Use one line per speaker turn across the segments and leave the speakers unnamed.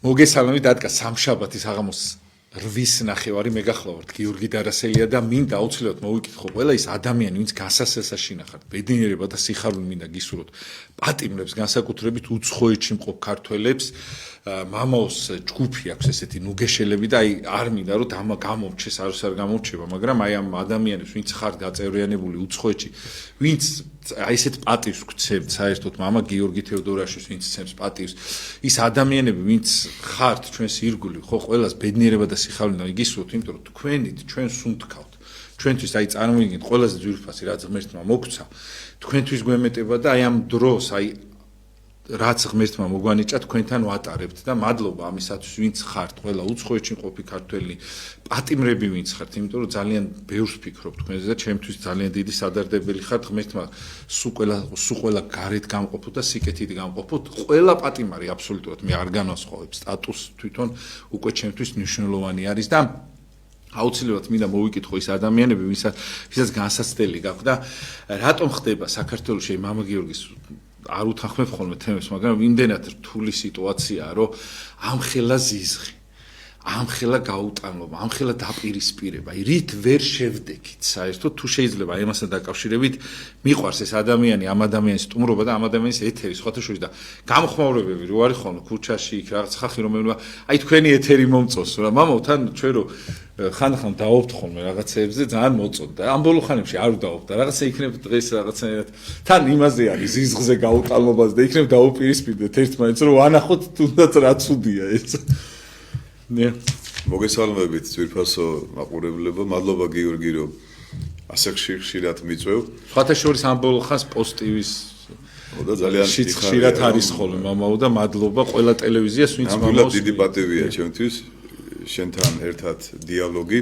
მოგესალმებით დადგა სამშაბათის საღამოს 8 ნახევარი მე გახლავართ გიორგი დარასელია და მინდა აუცილებლად მოვიკითხო ყველა ის ადამიანი ვინც გასასვლელს შინახავთ ბედნიერება და სიხარული მინდა გისურვოთ პატიმრებს განსაკუთრებით უცხოეთში მყოფ ქართველებს მამაოს ჯგუფი აქვს ესეთი ნუგეშელები და აი არ მინდა რომ გამომჩეს არ გამორჩება მაგრამ აი ამ ადამიანებს ვინც ხართ გაწევრიანებული უცხოეთში ვინც აი ესეთ პატივს გცემთ საერთოდ მამა გიორგი თევდორაშვილს ვინც ცემს პატივს ის ადამიანები ვინც ხართ ჩვენს ირგვლივ ხო ყველას ბედნიერება და სიხარული და იგისურვოთ იმიტომ რომ თქვენით ჩვენ სუნთქავთ ჩვენთვის აი წარმოვიდგინეთ ყველაზე ძვირფასი რაც ღმერთმა მოგცა თქვენთვის გვემეტება და აი ამ დროს აი რაც ღმერთმა მოგვანიჭა თქვენთან ვატარებთ და მადლობა ამისათვის ვინც ხართ ყველა უცხოეთში მყოფი ქართველი პატიმრები ვინც ხართ იმიტომ რომ ძალიან ბევრს ვფიქრობ თქვენზე და ჩემთვის ძალიან დიდი სადარდებელი ხართ ღმერთმა სულ ყველა გარეთ გამყოფოთ და სიკეთით გამყოფოთ ყველა პატიმარი აბსოლუტურად მე არ განვასხვავებ სტატუსს თვითონ უკვე ჩემთვის მნიშვნელოვანი არის და აუცილებლად მინდა მოვიკითხო ის ადამიანები ვისაც განსაცდელი გაქვს და რატომ ხდება საქართველოში მამა გიორგის არ უთანხმებ ხოლმე თემებს, მაგრამ იმდენად რთული სიტუაციაა, რომ ამხელა ზიზღი, ამხელა გაუტანობა, ამხელა დაპირისპირება, რით ვერ შევდექით საერთოდ თუ შეიძლება აი ამასთან დაკავშირებით მიყვარს ეს ადამიანი, ამ ადამიანის სტუმრობა და ამ ადამიანის ეთერი, სხვათა შორის და გამხმაურებები რო არის ხოლმე ქუჩაში, იქ რაღაც ხალხი რომელმა აი თქვენი ეთერი მომწონს რა, მამაო თან ჩვენ რო ხან დავობთ ხოლმე რაღაცეებზე ძალიან მოწონთ და ამ ბოლო ხანებში არ დავობთ და რაღაცა იქნება დღეს რაღაცნაირად თან იმაზე არის ზიზღზე გაუტანობას და იქნებ დაუპირისპირდეთ ერთმანეთს რომ ანახოთ თუნდაც რა ცუდია ეს ნე
მოგესალმებით ძვირფასო მაყურებლებო მადლობა გიორგი რომ ასე ხშირად მიწვევ
სხვათა შორის ამ ბოლო ხანს პოზიტივის
და ძალიან
ხშირად არის ხოლმე მამაო და მადლობა ყველა ტელევიზიას ვინც
მამაოს დიდი პატივია ჩემთვის შენთან ერთად დიალოგი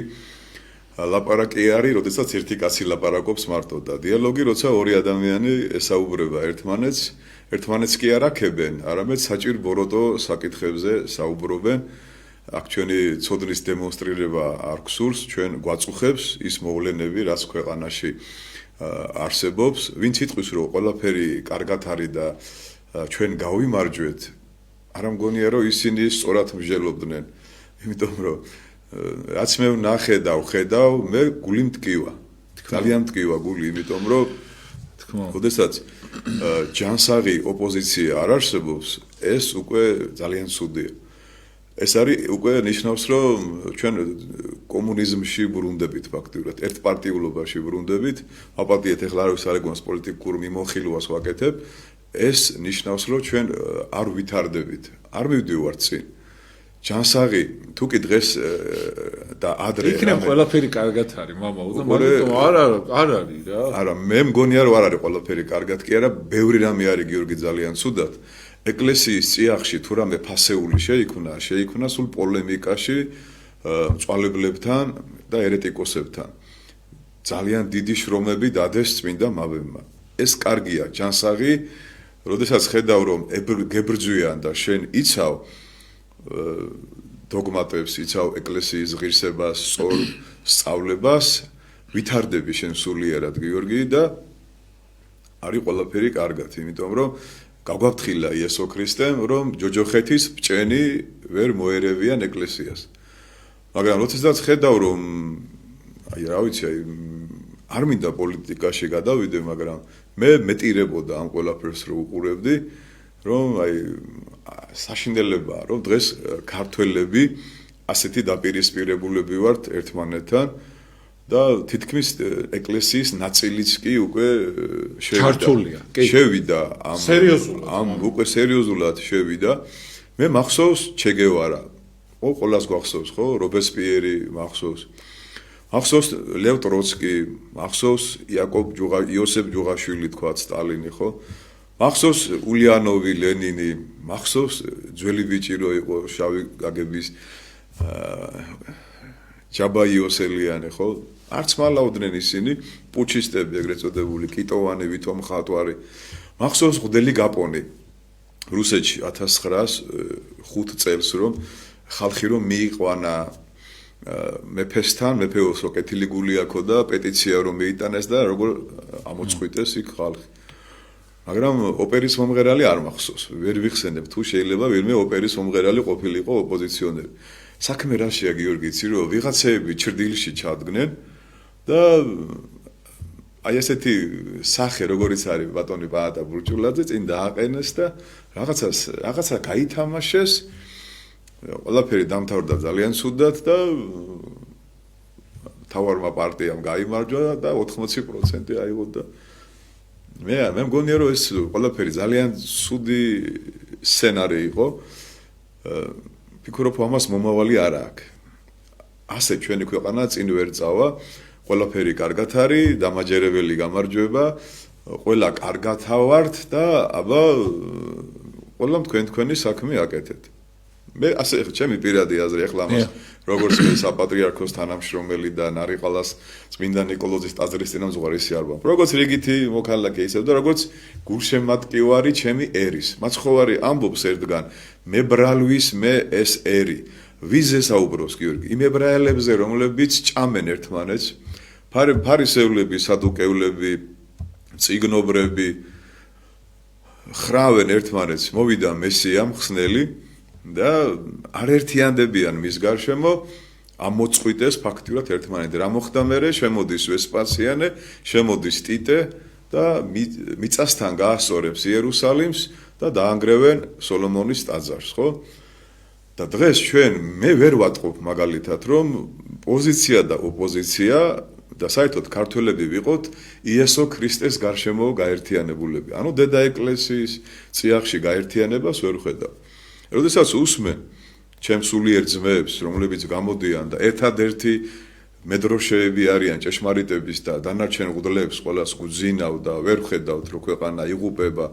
ლაპარაკი არის, როდესაც ერთი კაცი ლაპარაკობს მარტო და დიალოგი როცა ორი ადამიანი ესაუბრება ერთმანეთს კი არ აქებენ, არამედ საჭირ ბოროტო საკითხებზე საუბრობენ. აქ ჩვენი ცოდნის დემონსტრირება არ გსურს, ჩვენ გვაწუხებს ის მოვლენები, რაც ქვეყანაში არსებობს, ვინც იტყვის რომ ყველაფერი კარგად არის და ჩვენ გავიმარჯვეთ, არ მგონია რომ ისინი სწორად მსჯელობდნენ. იმიტომ რომ რაც მე ვნახე და ვხედავ, მე გული მტკივა. ძალიან მტკივა გული, იმიტომ რომ როდესაც ჯანსაღი ოპოზიცია არ არსებობს, ეს უკვე ძალიან ცუდია. ეს არის უკვე ნიშნავს, რომ ჩვენ კომუნიზმში ბრუნდებით ფაქტიურად, ერთპარტიულობაში ბრუნდებით, აპატიეთ ეხლა არის არეგონს პოლიტიკურ მიმოხილვას ვაკეთებ, ეს ნიშნავს, რომ ჩვენ არ ვითარდებით, არ მივდივართ წინ. ჯანსაღი თუ კი დღეს და ადრე
იქნებ ყველაფერი კარგად არის მამაო და მაგრამ არ არის რა
არა მე მგონია რომ არ არის ყველაფერი კარგად კი არა ბევრი რამე არის გიორგი ძალიან ცუდად ეკლესიის წიაღში თუ რამე ფასეული შეიქმნა სულ პოლემიკაში მწვალებლებთან და ერეტიკოსებთან ძალიან დიდი შრომები დადეს წმინდა მავემმა ეს კარგია ჯანსაღი როდესაც ხედავ რომ გებრძვიან და შენ იცავ დოგმატებს იცავ ეკლესიის ღირსებას, სწორ სწავლებას, ვითარდები შენ სულიერად გიორგი და არის ყველაფერი კარგად, იმიტომ რომ გაგვაფრთხილა იესო ქრისტემ, რომ ჯოჯოხეთის ბჭენი ვერ მოერევიან ეკლესიას. მაგრამ როდესაც ხედავ რომ აი რა ვიცი, არ მინდა პოლიტიკაში გადავიდე, მაგრამ მე მეტირებოდა ამ ყველაფერს რო უყურებდი, რომ აი საშინელებაა, რომ დღეს ქართველები ასეთი დაპირისპირებულები ვართ ერთმანეთთან და თითქმის ეკლესიის ნაწილიც კი უკვე შევიდა ამ უკვე სერიოზულად შევიდა. მე მახსოვს ჩე გევარა. ყველას გვახსოვს, ხო? რობესპიერი მახსოვს. მახსოვს ლევ ტროცკი, მახსოვს იოსებ ჯუღაშვილი თქვათ სტალინი, ხო? მახსოვს ულიანოვი, ლენინი, მახსოვს ძველი ბიჭი რო იყო შავი გაგების ჯაბა იოსელიანი, ხო? არც მალავდნენ ისინი, პუჩისტები ეგრეთ წოდებული, კიტოვანი, ვითომ ხატვარი. მახსოვს ღდელი გაპონი რუსეთში 1905 წელს რომ ხალხი რომ მიიყვანა მეფესთან, მეფეოს რო კეთილი გული აქვს და პეტიცია რომ მიიტანეს და როგორ ამოწყვიტეს იქ ხალხი. მაგრამ ოპერის მომღერალი არ მახსოვს. ვერ ვიხსენებ თუ შეიძლება ვინმე ოპერის მომღერალი ყოფილიყო ოპოზიციონერი. საქმე რაშია გიორგი, იცი რომ ვიღაცეები ჩრდილში ჩადგნენ და აი ესეთი სახე როგორიც არის ბატონი პაატა ბურჭულაძე წინ დააყენეს და რაღაცა გაითამაშეს. ყველაფერი დამთავრდა ძალიან ცუდად და თავარმა პარტიამ გაიმარჯვა და 80% აიღო და მე მგონია რომ ეს ყველაფერი ძალიან ცუდი სცენარი იყო. ფიქრობ ამას მომავალი არ აქვს. ასე ჩვენი ქვეყანა წინ ვერ წავა. ყველაფერი კარგად არის, დამაჯერებელი გამარჯვება, ყველა კარგად ავართ და აბა ყველამ თქვენი საქმე აკეთეთ. მე ასე ჩემი პირადი აზრი ახლა ამას როგორც მე საპატრიარქოს თანამშრომელი და ნარიყალას წმინდა ნიკოლოზის ტაძრის წინამძღვარი ისიარბა. როგორც რიგითი მოქალაქე ისევ და როგორც გულშემატკივარი ჩემი ერის. მაცხოვარი ამბობს ერთგან მე ბრალვის მე ეს ერი. ვიზე საუბრობს გიორგი? იმ ებრაელებზე რომლებიც ჭამენ ერთმანეთს ფარისევლები, სადუკევლები, წიგნობრები ხრავენ ერთმანეთს, მოვიდა მესია მხსნელი და არ ერთიანდებიან მის გარშემო, ამოწყვიტეს ფაქტიურად ერთმანეთი. რა მოხდა მერე? შემოდის ვესპასიანე, შემოდის ტიტე და მიწასთან გაასწორებს იერუსალიმს და დაანგრევენ სოლომონის ტაძარს, ხო? და დღეს ჩვენ მე ვერ ვატყობ მაგალითად, რომ პოზიცია და ოპოზიცია და საერთოდ ქართველები ვიყოთ იესო ქრისტეს გარშემო გაერთიანებულები. ანუ დედა ეკლესიის წიაღში გაერთიანებას ვერ ხედავ. როდესაც უსმენ ჩემს სულიერ ძმებს, რომლებიც გამოდიან და ერთადერთი მედროშეები არიან ჭეშმარიტების და დანარჩენ მღვდლებს ყველას გძინავ და ვერ ხედავთ რომ ქვეყანა იღუპება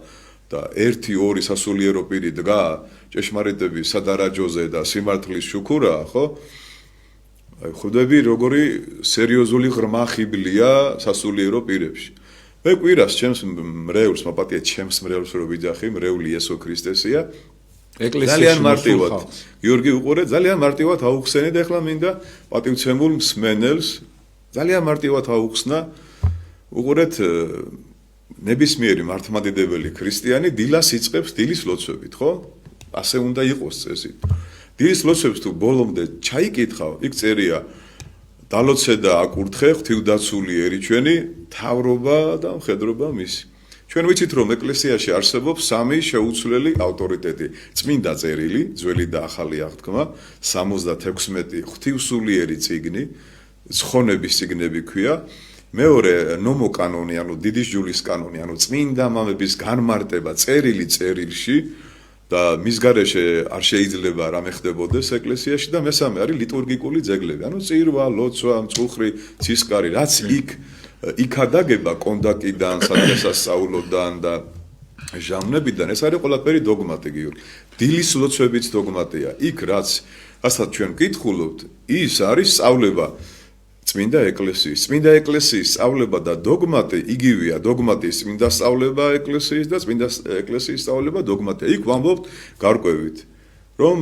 და 1-2 სასულიერო პირი დგა ჭეშმარიტების სადარაჯოზე და სიმართლის შუქურაა, ხო? აი ხვდები როგორი სერიოზული ღრმა ხიბლია სასულიერო პირებში. მე კვირას ჩემს მრევლს, მაპატია ჩემს მრევლს რო ვიძახი, მრევლი იესო ქრისტესია. ძალიან მარტივად. გიორგი უყურე, ძალიან მარტივად აუხსენე და ახლა მინდა პატივცემულ მსმენელს ძალიან მარტივად აუხსნა. უყურეთ ნებისმიერი მართლმადიდებელი ქრისტიანი დილას იწყებს დილის ლოცვებით, ხო? ასე უნდა იყოს წესი. დილის ლოცვებს თუ ბოლომდე ჩაიკითხავ, იქ წერია დალოცე და აკურთხე ღვთივდაცული ერი ჩვენი, თავრობა და მხედრობა მისი. ჩვენ ვიცით რომ ეკლესიაში არსებობს 3 შეუცვლელი ავტორიტეტი. წმინდა წერილი, ძველი და ახალი აღთქმა, 76 ღვთივსულიერი წიგნი, ცხონების წიგნები ქვია. მეორე ნომო კანონი, ანუ დიდი ჯულის კანონი, ანუ წმინდა მამების განმარტება წერილი წერილში და მის გარეშე არ შეიძლება რამე ხდებოდეს ეკლესიაში და მესამე არის ლიტურგიკული ძეგლები, ანუ წირვა, ლოცვა, მწუხრი, ცისკარი, რაც იქადაგება კონდაკიდან, სადღესასწაულოდან და ჟამნებიდან, ეს არის ყველაფერი დოგმატი გიორგი. დილის ლოცვებიც დოგმატია. იქ რაც ასად ჩვენ გითხულობთ, ის არის სწავლება წმინდა ეკლესიის სწავლება და დოგმატი იგივეა, დოგმატის წმინდა სწავლება ეკლესიის და წმინდა ეკლესიის სწავლება დოგმატია. იქ ვამბობთ გარკვევით, რომ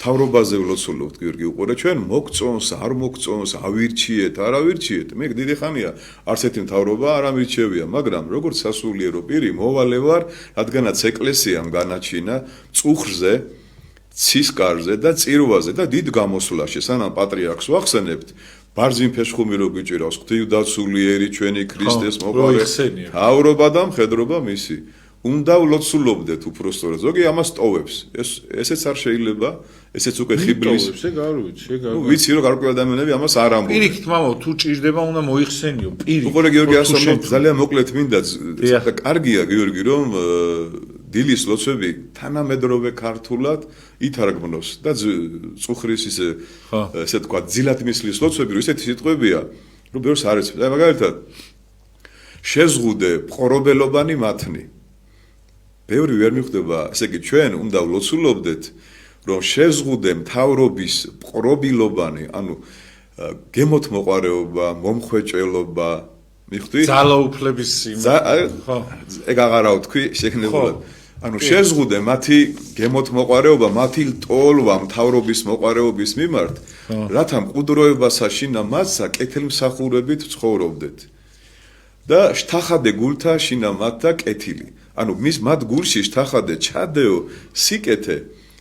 თავრობაზე ვლოცულობთ გიორგი უყურე, ჩვენ მოგწონს, არ მოგწონს, ავირჩიეთ, არ ავირჩიეთ. მე დიდი ხანია არც ერთი მთავრობა არ ამირჩევია, მაგრამ როგორც სასულიერო პირი მოვალე ვარ, რადგანაც ეკლესიამ განაჩინა წუხრზე ცისკარზე და წირვაზე და დიდ გამოსვლაში სანამ პატრიარქს ვახსენებთ ბარძიმ ფეშხუმი რო გიჭირავს ღვთივდაცული ერი ჩვენი ქრისტეს მოყარე თავრობა და მხედრობა მისი უნდა ვლოცულობდეთ უпростоრად ზოგი ამას ტოვებს ესეც არ შეიძლება ესეც უკვე ხიბლის ვიცი რომ გარკვეული ადამიანები ამას არ ამბობენ
პირიქით მამა თუ ჭირდება უნდა მოიხსენიო პირიქით
უყურე გიორგი ასომნო ძალიან მოკლედ მინდა კარგია გიორგი რომ დილის ლოცვები თანამედროვე ქართულად ითარგმნოს და წუხრის ესე თქვა ძილად მისლის ლოცვები რომ ისეთი სიტყვებია რომ ბევრს არ ეცებს. აი მაგალითად შეზღუდე პყრობელობანი მათნი. ბევრი ვერ მიხვდება, ესე იგი ჩვენ უნდა ვლოცულობდეთ რომ შეზღუდე მთავრობის პყრობილობანი, ანუ გემოთ მოყარეობა, მომხვეჭელობა მიხვდი?
ძალაუფლების
ხო. ეგ აღარავ თქვი შეგნებულად. ანუ შეზღუდე მათი გემოთ მოყარეობა, მათი ტოლვა მთავრობის მოყარეობის მიმართ, რათა მყუდროებასა შინა მასა კეთილმსახურებით ცხოვრობდეთ. და შთახადე გულთა შინა მათთა კეთილი. ანუ მის მათ გულში შთახადე ჩადეო სიკეთე,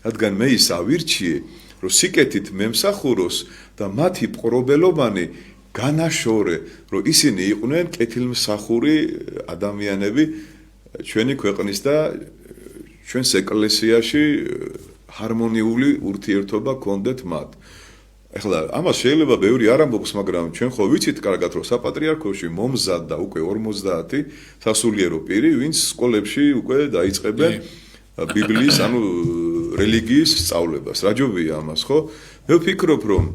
რადგან მე ის ავირჩიე, რომ სიკეთით მემსახუროს და მათი პყრობელობანი განაშორე, რომ ისინი იყვნენ კეთილმსახური ადამიანები ჩვენი ქვეყნის და ჩვენს ეკლესიაში ჰარმონიული ურთიერთობა გქონდეთ მათ. ეხლა ამას შეიძლება ბევრი არ ამბობს, მაგრამ ჩვენ ხო ვიცით კარგად, რომ საპატრიარქოში მომზადდა უკვე 50 სასულიერო პირი, ვინც სკოლებში უკვე დაიწყებენ ბიბლიის, ანუ რელიგიის სწავლებას. რა ჯობია ამას, ხო? მე ვფიქრობ, რომ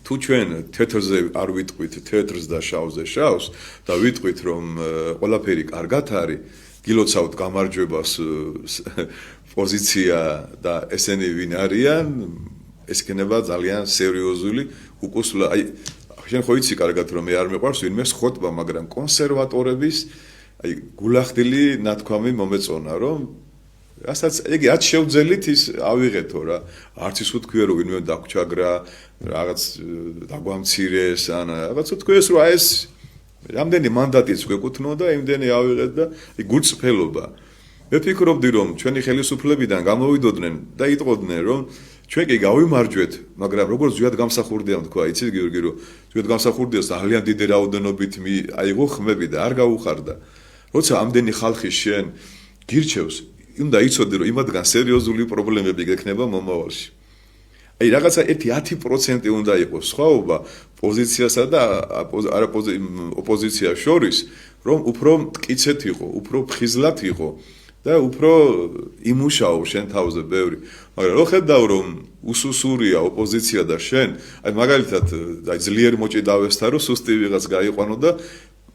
თუ ჩვენ თეთრზე არ ვიტყვით თეთრს და შავზე შავს და ვიტყვით, რომ ყველაფერი კარგად არის, გილოცავთ გამარჯვებას პოზიცია და ესენი ვინ არიან, ეს იქნება ძალიან სერიოზული უკუსლა. აი, შენ ხო იცი კარგად, რომ მე არ მეყვარს ვინმე ხოტბა, მაგრამ კონსერვატორების აი გულახდილი ნათქვამი მომეწონა, რომ რასაც იგი რაც შევძელით ის ავიღეთო რა. არც ის უთქვია, რომ ვინმე დაგჩაგრა, რაღაც დაგვამცირეს, ან რაღაც უთქვიეს, რომ აი ეს რამდენი მანდატიც გვეკუთვნოდა, იმდენი ავიღეთ და აი გულწრფელობა. მე ვფიქრობდი, რომ ჩვენი ხელისუფლებიდან გამოვიდოდნენ და იტყოდნენ, რომ ჩვენ კი გავიმარჯვეთ, მაგრამ როგორც ზუსტად გამსახურდია თქვა, იცი გიორგი, რომ ზუსტად გამსახურდია ძალიან დიდი რაოდენობით აიღო ხმები და არ გაუხარდა. როცა ამდენი ხალხი შენ გირჩევს, უნდა იცოდი, რომ იმათგან სერიოზული პრობლემები გექნება მომავალში. აი რაღაცა 10% უნდა იყოს სხვაობა პოზიციასა და ოპოზიციას შორის, რომ უფრო მტკიცეთ იყო, უფრო ფხიზლად იყო. და უფრო იმუშაო შენ თავზე ბევრი. მაგრამ რო ხედავ რომ უსუსურია ოპოზიცია და შენ, აი მაგალითად, აი ძლიერ მოჭიდავესთან რომ სუსტი ვიღაც გაიყვანო და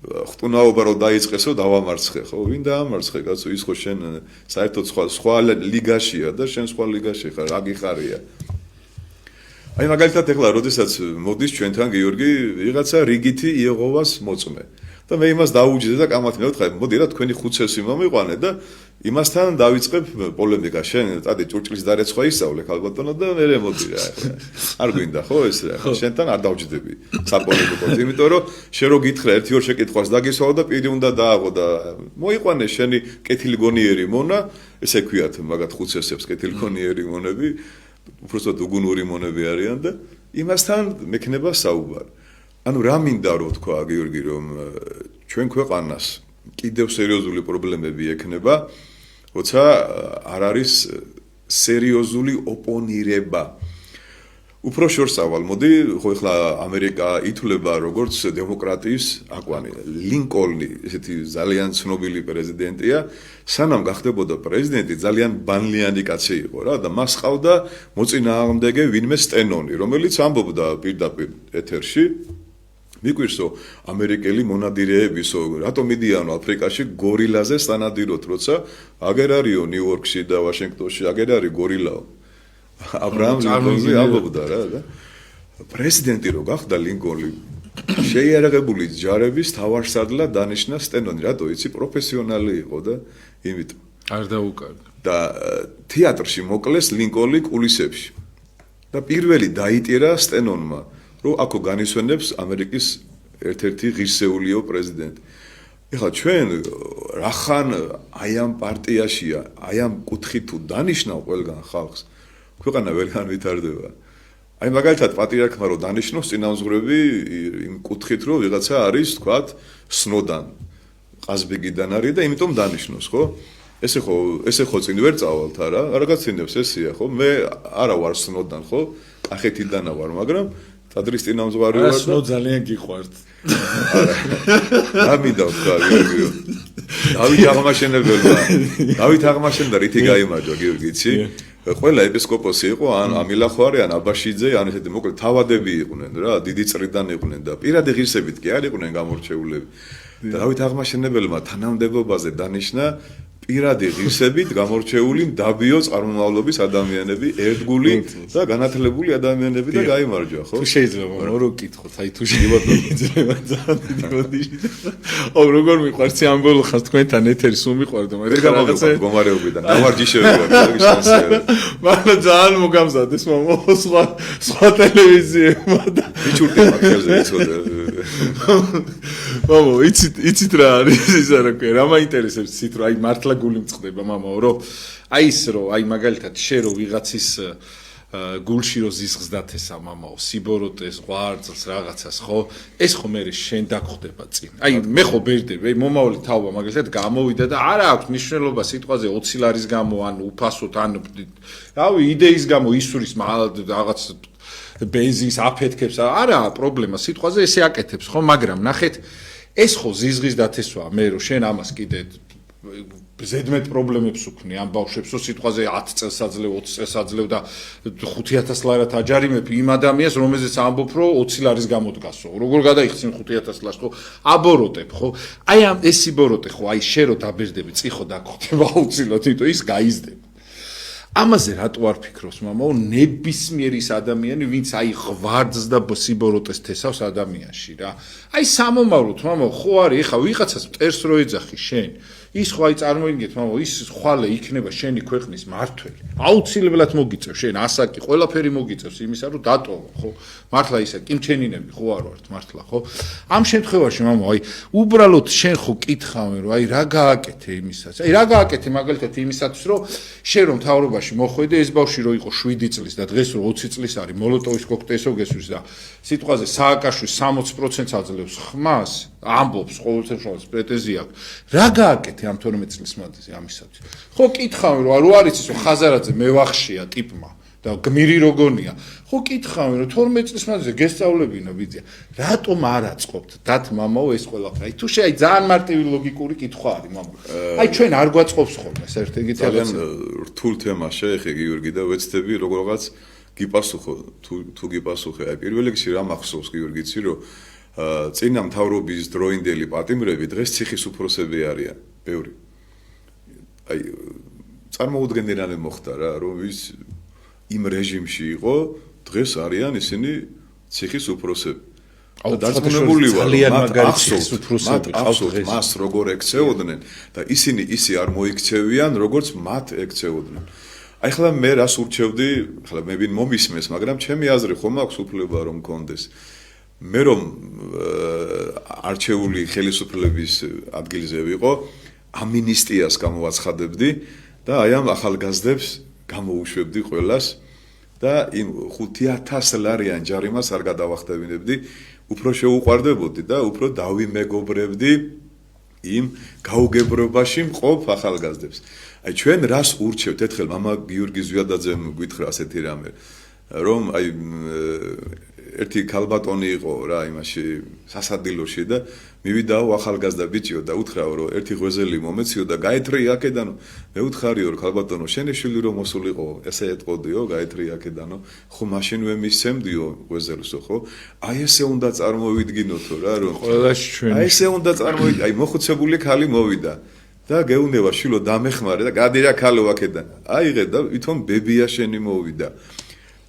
ხტუნაობა რო დაიწყესო დავამარცხე, ხო? ვინ დაამარცხე, კაცო, ის ხო შენ საერთოდ სხვა ლიგაშია და შენ სხვა ლიგაში ხარ, რა გიხარია. აი მაგალითად ეხლა როდესაც მოდის ჩვენთან გიორგი, ვიღაცა რიგითი იეღოვას მოწმე. და მე იმას დაუჯდე და კამათი მევთხარ, მოდი რა თქვენი ხუცესი მომიყვანე და იმასთან დავიწყებ პოლემიკა. შენ წადი ჭურჭლის დარეცხვა ისწავლე ქალბატონო და მე მოდი რა. არ გვინდა ხო ეს რა. შენთან არ დავჯდები საპოლემიკოდ, იმიტომ რომ შენ რო გითხრა ერთი-ორ შეკითხვას დაგისვავ და პირი უნდა დააღო და მოიყვანე შენი კეთილგონიერი მონა, ესე ქვიათ მაგათ ხუცესებს კეთილგონიერი მონები, უბრალოდ უგუნური მონები არიან და იმასთან მექნება საუბარი. ანუ რა მინდა რომ თქვა გიორგი, რომ ჩვენ ქვეყანას კიდევ სერიოზული პრობლემები ექნება, როცა არ არის სერიოზული ოპონირება. უფრო შორს ავალ, მოდი, ხო ეხლა ამერიკა ითვლება როგორც დემოკრატიის აკვანი. ლინკოლნი, ესეთი ძალიან ცნობილი პრეზიდენტია, სანამ გახდებოდა პრეზიდენტი, ძალიან ბანლიანი კაცი იყო რა და მას ყავდა მოწინააღმდეგე ვინმე სტენონი, რომელიც ამბობდა პირდაპირ ეთერში მიგვირსო ამერიკელი მონადირეებისო, რატომ მიდიანო აფრიკაში გორილაზე სანადიროთ, როცა აგერ არისო ნიუ-იორკში და ვაშინგტონში, აგერ არის გორილაო. აბრაამ ლინკოლნი ამბობდა რა და პრეზიდენტი რო გახდა ლინკოლნი, შეიარაღებული ჯარების თავარსარდლად დანიშნა სტენონი, რატო იცი, პროფესიონალი იყო და იმიტომ
არ დაუკარგა.
და თეატრში მოკლეს ლინკოლნი კულისებში. და პირველი დაიტირა სტენონმა, რომ აქო განისვენებს ამერიკის ერთ-ერთი ღირსეულიო პრეზიდენტი. ეხლა ჩვენ რახან აი ამ პარტიაშია, აი ამ კუთხით თუ დანიშნავ ყველგან ხალხს, ქვეყანა ვერგან ვითარდება. აი მაგალითად პატრიარქმა რო დანიშნოს წინამძღვრები იმ კუთხით, რომ ვიღაცა არის, თქვათ, სნოდან, ყაზბეგიდან არის და იმიტომ დანიშნოს, ხო? ესე ხო წინ ვერ წავალთ არა? რაღაც წინებს ესია, ხო? მე არა ვარ სნოდან, ხო? კახეთიდან ვარ, მაგრამ ტადრის წინამძღვარი ვარ და
სნო ძალიან გიყვართ.
რა მინდა ვთქვა გიორგიო? დავით აღმაშენებელმა. დავით აღმაშენდა რითი გაიმარჯვა გიორგი, იცი? ყველა ეპისკოპოსი იყო, ან ამილახვარი, ან აბაშიძე, ან ესეთი მოკლედ თავადები იყვნენ რა, დიდი წრიდან იყვნენ და პირადი ღირსებით კი არ იყვნენ გამორჩეულები. დავით აღმაშენებელმა თანამდებობაზე დანიშნა პირადი ღირსებით გამორჩეული მდაბიო წარმომავლობის ადამიანები, ერთგული და განათლებული ადამიანები და გაიმარჯვა, ხო?
თუ შეიძლება მორო კითხოთ, აი თუ შეიძლება ძალიან დიდი გონიში. ო როგორ მიყვარს ამბოლო ხას თქვენთან ეთერი სულ მიყვარდა,
მაგრამ რაღაცა გომარეობიდან გამარჯიშები ვარ, შანსია.
მაგრამ ძალიან მოგამზადეს მამა სხვა ტელევიზიებმა და
მიჩურდი მაგაზე იცოდე.
მამო, იცით რა არის ისა რა ქვია, რა მაინტერესებს იცით რომ აი მართლა გული მწყდება მამაო, რომ აი ის რომ აი მაგალითად შე რომ ვიღაცის გულში რო ზისხს დათესა მამაო, სიბოროტეს, ღვარწლს, რაღაცას, ხო? ეს ხო მე შენ დაგხვდება წინ. აი მე ხო ბერდები, აი მომავალი თაობა მაგალითად გამოვიდა და არა აქვს მნიშვნელობა სიტყვაზე 20 ლარის გამო, ან უფასოდ, ან რავი, იდეის გამო ისურის რაღაც ბენზინს აფეთქებს, არა პრობლემა სიტყვაზე ესე აკეთებს, ხო? მაგრამ ნახეთ, ეს ხო ზიზღის დათესვაა, მე რომ შენ ამას კიდე ზედმეტ პრობლემებს უქმნი ამ ბავშვებს, რომ სიტყვაზე 10 წელს აძლევ, 20 წელს აძლევ და 5000 ლარად აჯარიმებ იმ ადამიანს, რომელზეც ამბობ, რომ 20 ლარის გამოდგასო. როგორ გადაიხსენ 5000 ლარს, ხო? აბოროტებ, ხო? აი ამ ეს სიბოროტე ხო, აი შე რო დაბერდები, წიხო დაგხვდება აუცილებლად, იმიტომ ის გაიზდება. ამაზე რატო არ ფიქრობს მამაო, ნებისმიერ ის ადამიანი, ვინც აი ღვარდს და სიბოროტეს თესავს ადამიანში რა. აი სამომავლოდ მამაო, ხო არის, ეხა ვიღაცას მტერს რო ეძახი შენ. ის ხო აი წარმოიდგინეთ მამაო, ის ხვალე იქნება შენი ქვეყნის მართველი. აუცილებლად მოგიწევს შენ ასაკი, ყველაფერი მოგიწევს იმისა, რომ დატოვო, ხო? მართლა ისა კიმჩენინები ხო არ ვართ მართლა, ხო? ამ შემთხვევაში მამაო, აი უბრალოდ შენ ხო კითხავენ, რომ აი რა გააკეთე იმისაც. აი რა გააკეთე მაგალითად იმისათვის, რომ შენ რომ მთავრობაში მოხვედე, ეს ბავშვი რო იყო 7 წლის და დღეს რო 20 წლის არის, მოლოტოვის კოქტეილს გესვრის და სიტყვაზე სააკაშვილს 60%-ს აძლევს ხმას, ამბობს ყოველთვის შორის პრეტენზია აქვს. რა გააკეთე ამ 12 წლის მანძილზე ამისათვის? ხო კითხავენ, რომ რო არის ის ხაზარაძე მევახშია ტიპმა და გმირი როგორია. ხო კითხავენ, რომ 12 წლის მანძილზე გესწავლებინა ბიძია. რატომ არ აწყობთ დათ მამაო ეს ყველაფერი? აი თუ შე აი ძალიან მარტივი ლოგიკური კითხვა არის მამაო. აი ჩვენ არ გვაწყობს ხოლმე საერთოდ ეგეთი
ძალიან რთულ თემას შეეხე გიორგი და ვეცდები როგორღაც გიპასუხო თუ გიპასუხე. აი პირველ რიგში რა მახსოვს გიორგი, იცი რომ წინა მთავრობის დროინდელი პატიმრები დღეს ციხის უფროსები არიან, ბევრი. აი წარმოუდგენელი მოხდა რა, რომ ის იმ რეჟიმში იყო, დღეს არიან ისინი ციხის უფროსები. დაწუნებული ვარ, მათ მას როგორ ექცეოდნენ და ისინი ისე არ მოიქცევიან, როგორც მათ ექცეოდნენ. აი ხლა მე რას ურჩევდი, ხლა მე ვინ მომისმეს, მაგრამ ჩემი აზრი ხომ აქვს უფლება რომ მქონდეს. მე რომ არჩეული ხელისუფლების ადგილზე ვიყო, ამინისტიას გამოვაცხადებდი და აი ამ ახალგაზრდებს გამოუშვებდი ყველას და იმ 5000 ლარიან ჯარიმას არ გადავახტევინებდი, უფრო შეუყვარდებოდი და უფრო დავიმეგობრებდი იმ გაუგებრობაში მყოფ ახალგაზრდებს. აი ჩვენ რას ურჩევთ? ერთხელ მამა გიორგი ზვიადაძემ გითხრა ასეთი რამე, რომ აი ერთი ქალბატონი იყო რა იმაში სასადილოში და მივიდაო ახალგაზრდა ბიჭიო და უთხრაო რომ ერთი ღვეზელი მომეციო და გაეთრი აქედანო. მე უთხარიო რომ ქალბატონო შენი შვილი რომ მოსულიყო, ესე ეტყოდიო გაეთრი აქედანო, ხო მაშინვე მისცემდიო ღვეზელსო, ხო? აი ესე უნდა წარმოვიდგინოთო რა რომ
ყველაში ჩვენ
აი ესე უნდა წარმოვიდგინო, აი მოხუცებული ქალი მოვიდა და გეუნება შვილო დამეხმარე და გადი რა ქალო აქედან. აიღე და ვითომ ბებია შენი მოვიდა.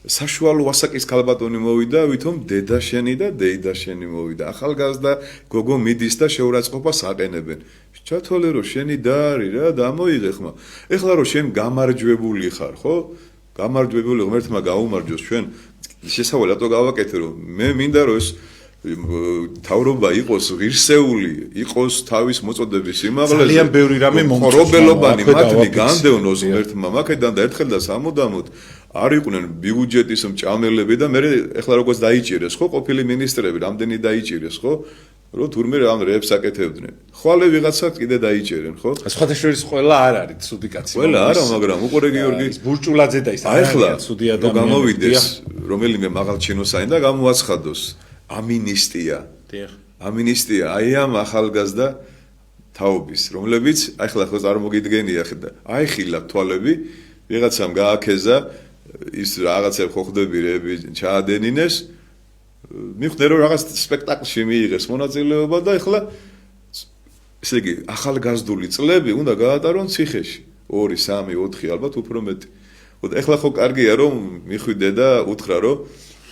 საშუალო ასაკის ქალბატონი მოვიდა, ვითომ დედა შენი და დეიდა შენი მოვიდა. ახალგაზრდა გოგო მიდის და შეურაცხყოფას აყენებენ. ჩათვალე რომ შენი და არის რა, დამოიღე ხმა. ეხლა რომ შენ გამარჯვებული ხარ, ხო? გამარჯვებული ღმერთმა გაუმარჯოს ჩვენ. შესავალ რატო გავაკეთე რომ მე მინდა რომ ეს თავრობა იყოს ღირსეული, იყოს თავის მოწოდების სიმაღლეზე.
ძალიან ბევრი რამე
მომწონებელობანი მათნი განდევნოს ღმერთმა მაქედან და ერთხელ და სამუდამოდ არ იყვნენ ბიუჯეტის მჭამელები და მე ეხლა როგორც დაიჭირეს ხო ყოფილი მინისტრები რამდენი დაიჭირეს ხო რომ თურმე ამ რეებს აკეთებდნენ ხვალე ვიღაცა კიდე დაიჭერენ ხო
სხვადასხვა ყველა არ არის ცუდი კაცი
ყველა არა მაგრამ უყურე გიორგი
ბურჭულაძე და ის
ახლა ცუდი ადამიანი გამოვიდეს რომელიმე მაღალჩინოსანი და გამოაცხადოს ამინისტია აი ამ ახალგაზრდა თაობის რომლებიც ახლა ხო წარმოგიდგენია ხდა აიხილა თვალები ვიღაცამ გააქეზა ის რაღაცა ხო ხდები რები ჩაადენინეს მიხვდე რომ რაღაც სპექტაკლში მიიღეს მონაწილეობა და ახლა ესე იგი ახალგაზრდული წლები უნდა გაატარონ ციხეში 2 3 4 ალბათ უფრო მეტი. ახლა ხო კარგია რომ მიხვიდე და უთხრა რომ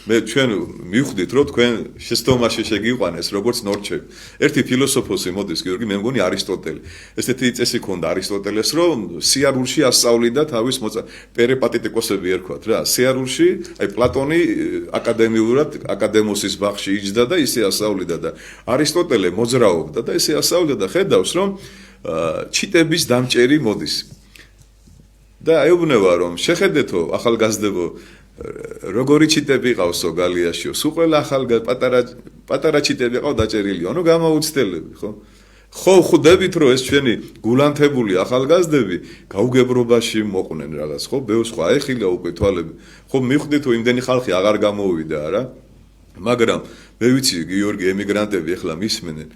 მე ჩვენ მივხვდით რომ თქვენ შეცდომაში შეგიყვანეს როგორც ნორჩები. ერთი ფილოსოფოსი მოდის გიორგი, მე მგონი არისტოტელი. ესეთი წესი ქონდა არისტოტელეს რომ სიარულში ასწავლიდა თავის პერიპატეტიკოსები ერქვათ რა. სიარულში აი პლატონი აკადემიურად აკადემოსის ბაღში იჯდა და ისე ასწავლიდა და არისტოტელე მოძრაობდა და ისე ასწავლიდა და ხედავს რომ ჩიტების დამჭერი მოდის. და ეუბნება რომ შეხედეთო ახალგაზრდებო როგორი ჩიტები ყავსო გალიაში, სულ ყველა პატარა ჩიტები ყავ დაჭერილი, ანუ გამოუცდელები, ხო? ხო ხვდებით რომ ეს ჩვენი გულანთებული ახალგაზრდები გაუგებრობაში მოყვნენ რაღაც, ხო? ბევრს ხო აეხილა უკვე თვალები. ხო მივხვდით რომ იმდენი ხალხი აღარ გამოვიდა არა? მაგრამ მე ვიცი გიორგი ემიგრანტები ახლა მისმენენ.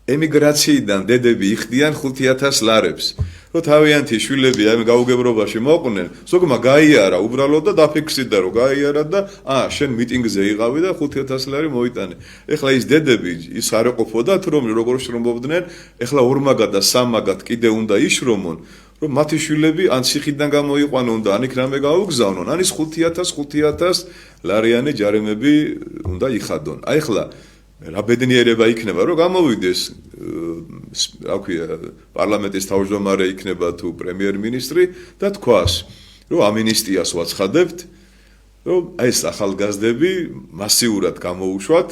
ემიგრაციიდან დედები იხდიან 5000 ლარებს. რომ თავიანთი შვილები ამ გაუგებრობაში მოყვნენ, ზოგმა გაიარა უბრალოდ და დაფიქსირდა რომ გაიარა და შენ მიტინგზე იყავი და 5000 ლარი მოიტანე. ეხლა ის დედები ის არ ეყოფოდათ რომ როგორ შრომობდნენ, ეხლა ორმაგად და სამაგად კიდე უნდა იშრომონ, რომ მათი შვილები ან ციხიდან გამოიყვანონ და ან იქ რამე გაუგზავნონ, ან ის 5000 ლარიანი ჯარიმები უნდა იხადონ. აი ეხლა რა ბედნიერება იქნება რომ გამოვიდეს რა ქვია პარლამენტის თავმჯდომარე იქნება თუ პრემიერ-მინისტრი და თქვას რომ ამინისტიას ვაცხადებთ რომ აი ეს ახალგაზრდები მასიურად გამოუშვათ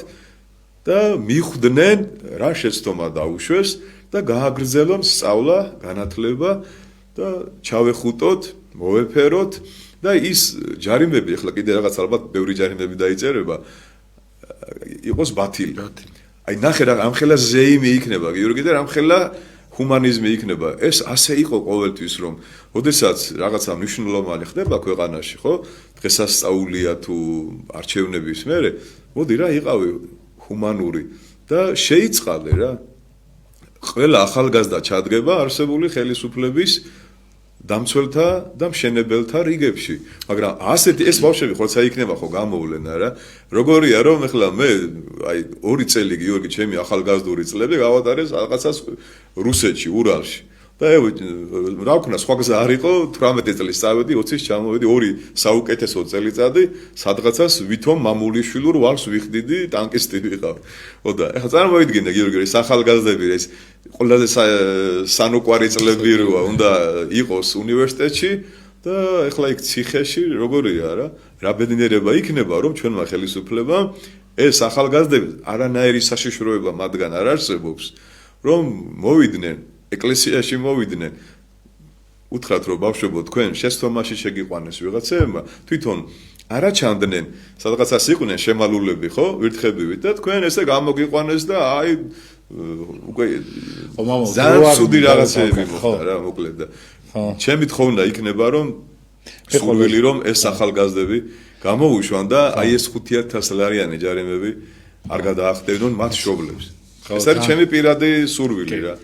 და მიხვდნენ რა შეცდომა დაუშვეს და გააგრძელონ სწავლა, განათლება და ჩავეხუტოთ, მოვეფეროთ და ის ჯარიმები ახლა კიდე რაღაც ალბათ ბევრი ჯარიმები დაიწერება იყოს ბათილი. აი ნახე რა ამხელა ზეიმი იქნება გიორგი და ამხელა ჰუმანიზმი იქნება. ეს ასე იყო ყოველთვის რომ ოდესაც რაღაცა მნიშვნელოვანი ხდება ქვეყანაში, ხო? დღესასწაულია თუ არჩევნების მერე, მოდი რა იყავი ჰუმანური და შეიწყალე რა. ყველა ახალგაზრდა ჩადგება არსებული ხელისუფლების დამცველთა და მშენებელთა რიგებში. მაგრამ ასეთი ეს ბავშვები ხოცა იქნება ხო გამოვლენა რა. როგორია რომ ეხლა მე აი 2 წელი გიორგი ჩემი ახალგაზრდული წლები გავატარეს რაღაცას რუსეთში, ურალში. და რა ვქნა სხვა გზა არ იყო 18 წლის წავედი 20-ის ჩამოვედი 2 საუკეთესო წელიწადი სადღაცას ვითომ მამულიშვილურ ვალს ვიხდიდი ტანკისტი ვიყავ. ოდა ეხლა წარმოიდგინე გიორგი ეს ახალგაზრდები ეს ყველაზე სანუკვარი წლები როა უნდა იყოს უნივერსიტეტში და ეხლა იქ ციხეში როგორია რა ბედნიერება იქნება რომ ჩვენმა ხელისუფლებამ ეს ახალგაზრდები არანაირი საშიშროება მათგან არ არსებობს რომ მოვიდნენ ეკლესიაში მოვიდნენ უთხრათ რომ ბავშვებო თქვენ შეცდომაში შეგიყვანეს ვიღაცებმა თვითონ არა ჩანდნენ სადღაცას იყვნენ შემალულები ხო ვირთხებივით და თქვენ ესე გამოგიყვანეს და აი უკვე ზანსუდი რაღაცები მოხდა რა მოკლედ და ჩემი თხოვნა იქნება რომ სურვილი რომ ეს ახალგაზრდები გამოუშვან და აი ეს 5000 ლარიანი ჯარიმები არ გადაახდენონ მათ შობლებს ეს არის ჩემი პირადი სურვილი რა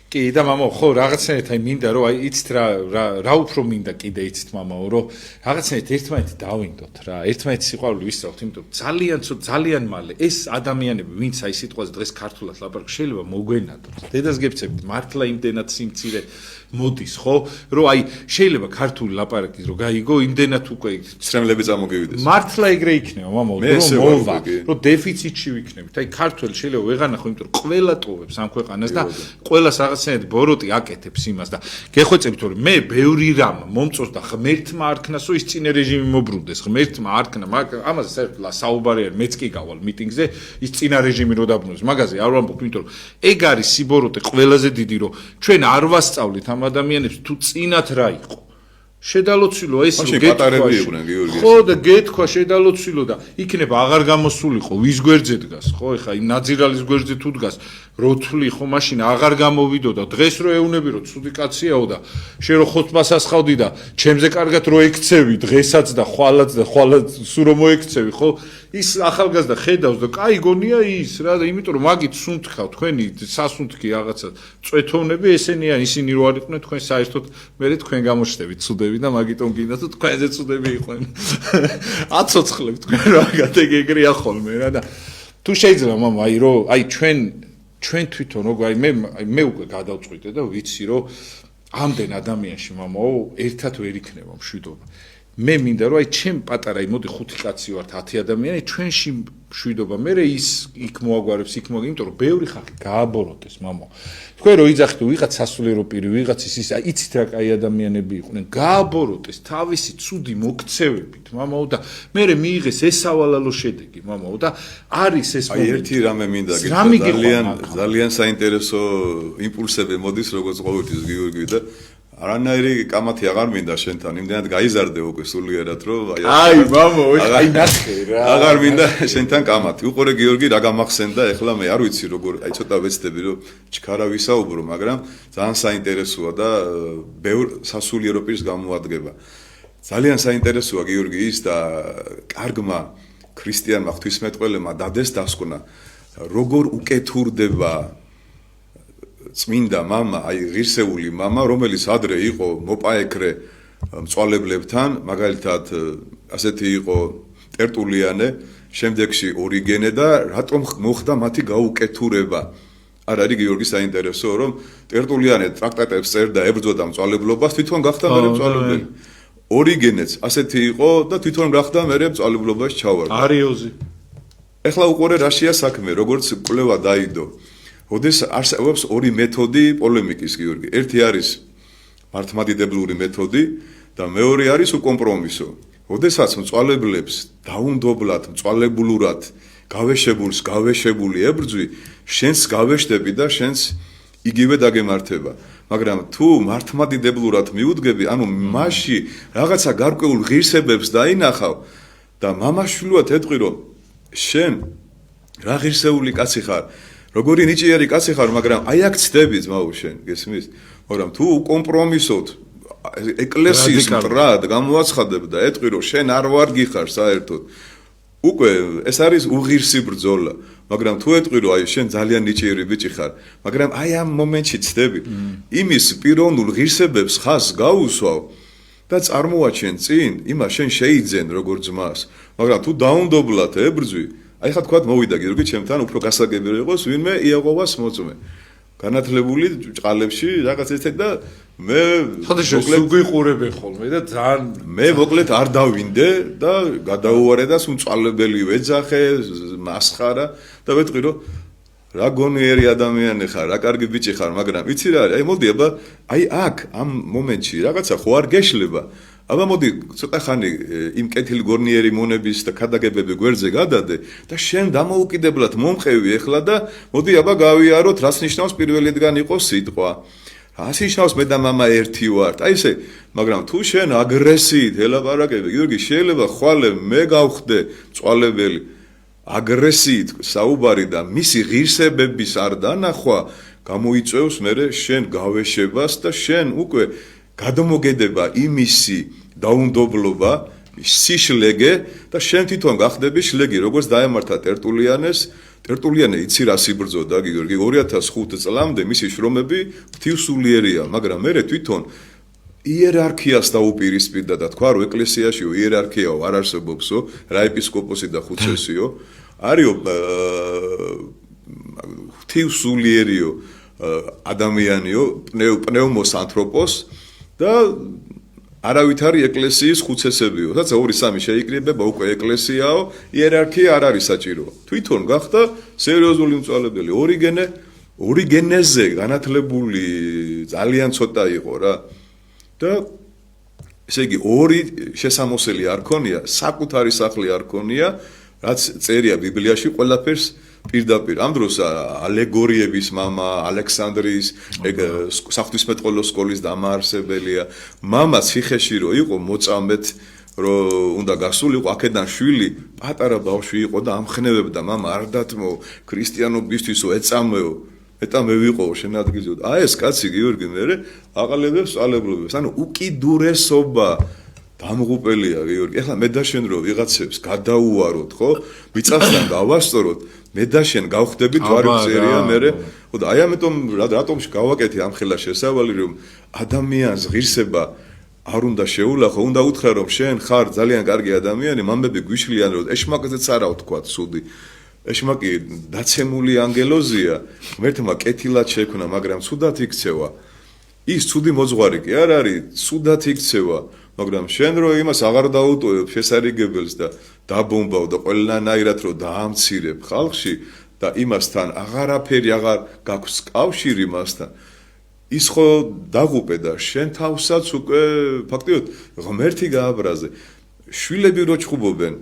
კი და მამაო ხო რაღაცნაირად აი მინდა რომ აი იცით რა უფრო მინდა კიდე იცით მამაო რომ რაღაცნაირად ერთმანეთი დავინდოთ რა ერთმანეთი სიყვარული ვისწავლოთ იმიტომ ძალიან მალე ეს ადამიანები ვინც აი სიტყვაზე დღეს ქართულად ლაპარაკობს შეიძლება მოგვენადოთ დედას გეცებთ მართლა იმდენად სიმცირე მოდის ხო რომ აი შეიძლება ქართული ლაპარაკი რომ გაიგო იმდენად უკვე
ცრემლები წამოგივიდეს
მართლა ეგრე იქნება მამაო რომ მოვა რომ დეფიციტში ვიქნებით აი ქართველი შეიძლება ვეღანახო იმიტომ რომ ყველა ტოვებს ამ ქვეყანას და ყველას რაღაცნაირად ბოროტი აკეთებს იმას და გეხვეწებით რომ მე ბევრი რამ მომწონს და ღმერთმა არქნას რომ ის წინა რეჟიმი მობრუნდეს ღმერთმა არქნა ამაზე საერთოდ საუბარი არ მეც კი გავალ მიტინგზე ის წინა რეჟიმი რო დაბრუნდეს მაგაზე არ ვამბობ იმიტომ რომ ეგ არის სიბოროტე ყველაზე დიდი რომ ჩვენ არ ვასწავლით ამ ადამიანებს თუ წინათ რა იყო შედალოცილო ეს ხო და გეთქვა შედალოცილო და იქნება აღარ გამოსულიყო ვის გვერდზე დგას ხო ეხა იმ ნაძირალის გვერდზე თუ დგას როთვლი ხო მაშინ აღარ გამოვიდო და დღეს რო ეუნები რომ ცუდი კაციაო და შენ რო ხოთბას ასხავდი და ჩემზე კარგად რო ექცევი დღესაც და ხვალაც სულ რო მოექცევი ხო ის ახალგაზრდა ხედავს და კაი გონია ის რა და იმიტომ რომ მაგით სუნთქავ თქვენი სასუნთქი რაღაცა წვეთოვნები ესენი ან ისინი რო არ იყვნენ თქვენ საერთოდ მე თქვენ გამოჩნდებით ცუდები და მაგიტომ გინდა თუ თქვენზე ცუდები იყვნენ აცოცხლებთ თქვენ რაღაც ეგრეა ხოლმე რა და თუ შეიძლება მამა აი რო აი ჩვენ თვითონ როგორ აი მე უკვე გადავწყვიტე და ვიცი რომ ამდენ ადამიანში მამაო ერთად ვერ იქნება მშვიდობა მე მინდა რომ აი ჩემ პატარა მოდი 5 კაცი ვართ 10 ადამიანი ჩვენში მშვიდობა მე ის იქ მოაგვარებს იქ მოაგვარებს იმიტომ რომ ბევრი ხალხი გააბოროტეს მამო თქვენ რო იძახით ვიღაც სასულიერო პირი ვიღაც ის იცით რა კაი ადამიანები იყვნენ გააბოროტეს თავისი ცუდი მოქცევებით მამო და მე მიიღეს ესავალალო შედეგი მამო და არის ეს
აი ერთი რამე მინდა გითხრა ძალიან საინტერესო იმპულსები მოდის როგორც ყოველთვის გიორგი და არანაირი კამათი აღარ მინდა შენთან, იმდენად გაიზარდე უკვე სულიერად, რომ
აი მამო, აი ნახე რა.
აღარ მინდა შენთან კამათი. უყურე გიორგი რა გამახსენდა, ეხლა მე არ ვიცი როგორ, აი ცოტა ვეცდები რომ ჩქარა ვისაუბრო, მაგრამ ძალიან საინტერესოა და ბევრ სასულიერო პირს გამოადგება. ძალიან საინტერესოა გიორგი ის და კარგმა ქრისტიანმა ღვთისმეტყველებმა დადეს დასკვნა, როგორ უკეთურდება წმინდა мама, აი ღირსეული мама, რომელიც ადრე იყო მოპაეკრე მწვალებლებთან, მაგალითად ასეთი იყო ტერტულიანე, შემდეგში ორიგენე და რატომ მოხდა მათი გაუკეთურება. არ არის გიორგი საინტერესო, რომ ტერტულიანე ტრაქტატებს წერდა, ებრძოდა მწვალებლობას, თვითონ გახდა მერე მწვალებელი. ორიგენეც ასეთი იყო და თვითონ გახდა მერე მწვალებლობაში ჩავარდა.
არიოზი.
ეხლა უყურე რაშია საქმე, როგორც კვლევა დაიდო. ოდეს არსებობს ორი მეთოდი პოლემიკის გიორგი. ერთი არის მართლმადიდებლური მეთოდი და მეორე არის უკომპრომისო. ოდესაც მწვალებლებს დაუნდობლად, მწვალებლურად გავეშებული ებრძვი, შენს გავეშდები და შენს იგივე დაგემართება. მაგრამ თუ მართლმადიდებლურად მიუდგები, ანუ მასში რაღაცა გარკვეულ ღირსებებს დაინახავ და მამაშვილად ეთყვი რომ შენ რა ღირსეული კაცი ხარ, როგორი ნიჭიერი კაცი ხარ, მაგრამ აი აქ ცდები ძმაო შენ, გესმის? მაგრამ თუ უკომპრომისოდ ეკლესიის მტრად გამოაცხადებ და ეთყვი რომ შენ არ ვარ გიხარ საერთოდ, უკვე ეს არის უღირსი ბრძოლა, მაგრამ თუ ეთყვი რომ აი შენ ძალიან ნიჭიერი ბიჭი ხარ, მაგრამ აი ამ მომენტში ცდები, იმის პიროვნულ ღირსებებს ხაზს გაუსვავ და წარმოაჩენ წინ, იმას შენ შეიძენ როგორც ძმას, მაგრამ თუ დაუნდობლად ებრძვი აი ხა თქვა მოვიდა გიორგი ჩემთან უფრო გასაგებია იყოს ვინმე იაყოვას მოწმე განათლებული ჭყალებში რაღაც ესეთ და მე
მოკლედ გიყურებენ ხოლმე და ძალიან
მე მოკლედ არ დავინდე და გადაუვარე და სულწვალებელი ვეძახე მასხარა და ვეთყვი რომ რა გონიერი ადამიანი ხარ რა კარგი ბიჭი ხარ მაგრამ იცი რა აი მოდი აბა აი აქ ამ მომენტში რაღაცა ხო არ გეშლება აბა მოდი ცოტა ხანი იმ კეთილ გორნიერი მონების და ქადაგებები გვერდზე გადადე და შენ დამოუკიდებლად მომყევი ეხლა და მოდი აბა გავიაროთ რას ნიშნავს პირველიდან იყოს სიტყვა რას ნიშნავს მე და мама ერთი ვართ აი ესე მაგრამ თუ შენ აგრესიით ელაპარაკები გიორგი შეიძლება ხვალე მე გავხდე მწვალებელი აგრესიით საუბარი და მისი ღირსებების არ დანახვა გამოიწევს მე შენ გავეშებას და შენ უკვე გადმოგედება იმისი დაუნდობლობა სიშლეგე და შენ თვითონ გახდები შლეგი როგორც დაემართა ტერტულიანეს ტერტულიანე იცი რა სიბრძოდა გიორგი 2005 წლამდე მისი შრომები ღვთისულიერია მაგრამ მე თვითონ იერარქიას დაუპირისპირდა და თქვა რომ ეკლესიაშიო იერარქიაო არ არსებობსო რა ეპისკოპოსი და ხუცესიო არისო ღვთისულიერიო ადამიანიო პნევმოს ანთროპოს და არავითარი ეკლესიის ხუცესებიო. და 2-3 შეიკრიბება უკვე ეკლესიაო, იერარქია არ არის საჭირო. თვითონ გახდა სერიოზული მწვალებელი. ორიგენეზე განათლებული ძალიან ცოტა იყო რა. და ესე იგი ორი შესამოსელი არ ქონია, საკუთარი სახლი არ ქონია, რაც წერია ბიბლიაში ყველაფერს პირდაპირ ამ დროს ალეგორიების мама ალექსანდრიის საღვთისმეტყველო სკოლის დამაარსებელია мама ციხეში რო იყო მოწამეთ რო უნდა გასულიყო აქედან შვილი პატარა ბავშვი იყო და ამხნევებდა мама არ დათმო ქრისტიანობისთვისო ეწამეო ეტამე ვიყო შენ ადგილზე აი ეს კაცი გიორგი მე აყალებს წვალებლობას ანუ უკიდურესობა დამღუპელია გიორგი ეხლა მე და შენ რო ვიღაცებს გადაუვაროთ ხო მიწასთან გავასწოროთ მე და შენ გავხდებით ვარი წერია მე და აი ამიტომ რატომში გავაკეთე ამ ხელა შესავალი რომ ადამიანს ღირსება არ უნდა შეულახო უნდა უთხრა რომ შენ ხარ ძალიან კარგი ადამიანი მამები გვიშლიან რომ ეშმაკზეც არა ვთქვა ცუდი ეშმაკი დაცემული ანგელოზია ღმერთმა კეთილად შექმნა მაგრამ ცუდად იქცევა ის ცუდი მოძღვარი კი არ არის ცუდად იქცევა მაგრამ შენ რო იმას აღარ დაუტოვებ შესარიგებელს და დაბომბავ და ყველანაირად რო დაამცირებ ხალხში და იმასთან აღარაფერი აღარ გაქვს კავშირი მასთან ის ხო დაღუპე და შენ თავსაც უკვე ფაქტიურად ღმერთი გააბრაზე შვილები რო ჩხუბობენ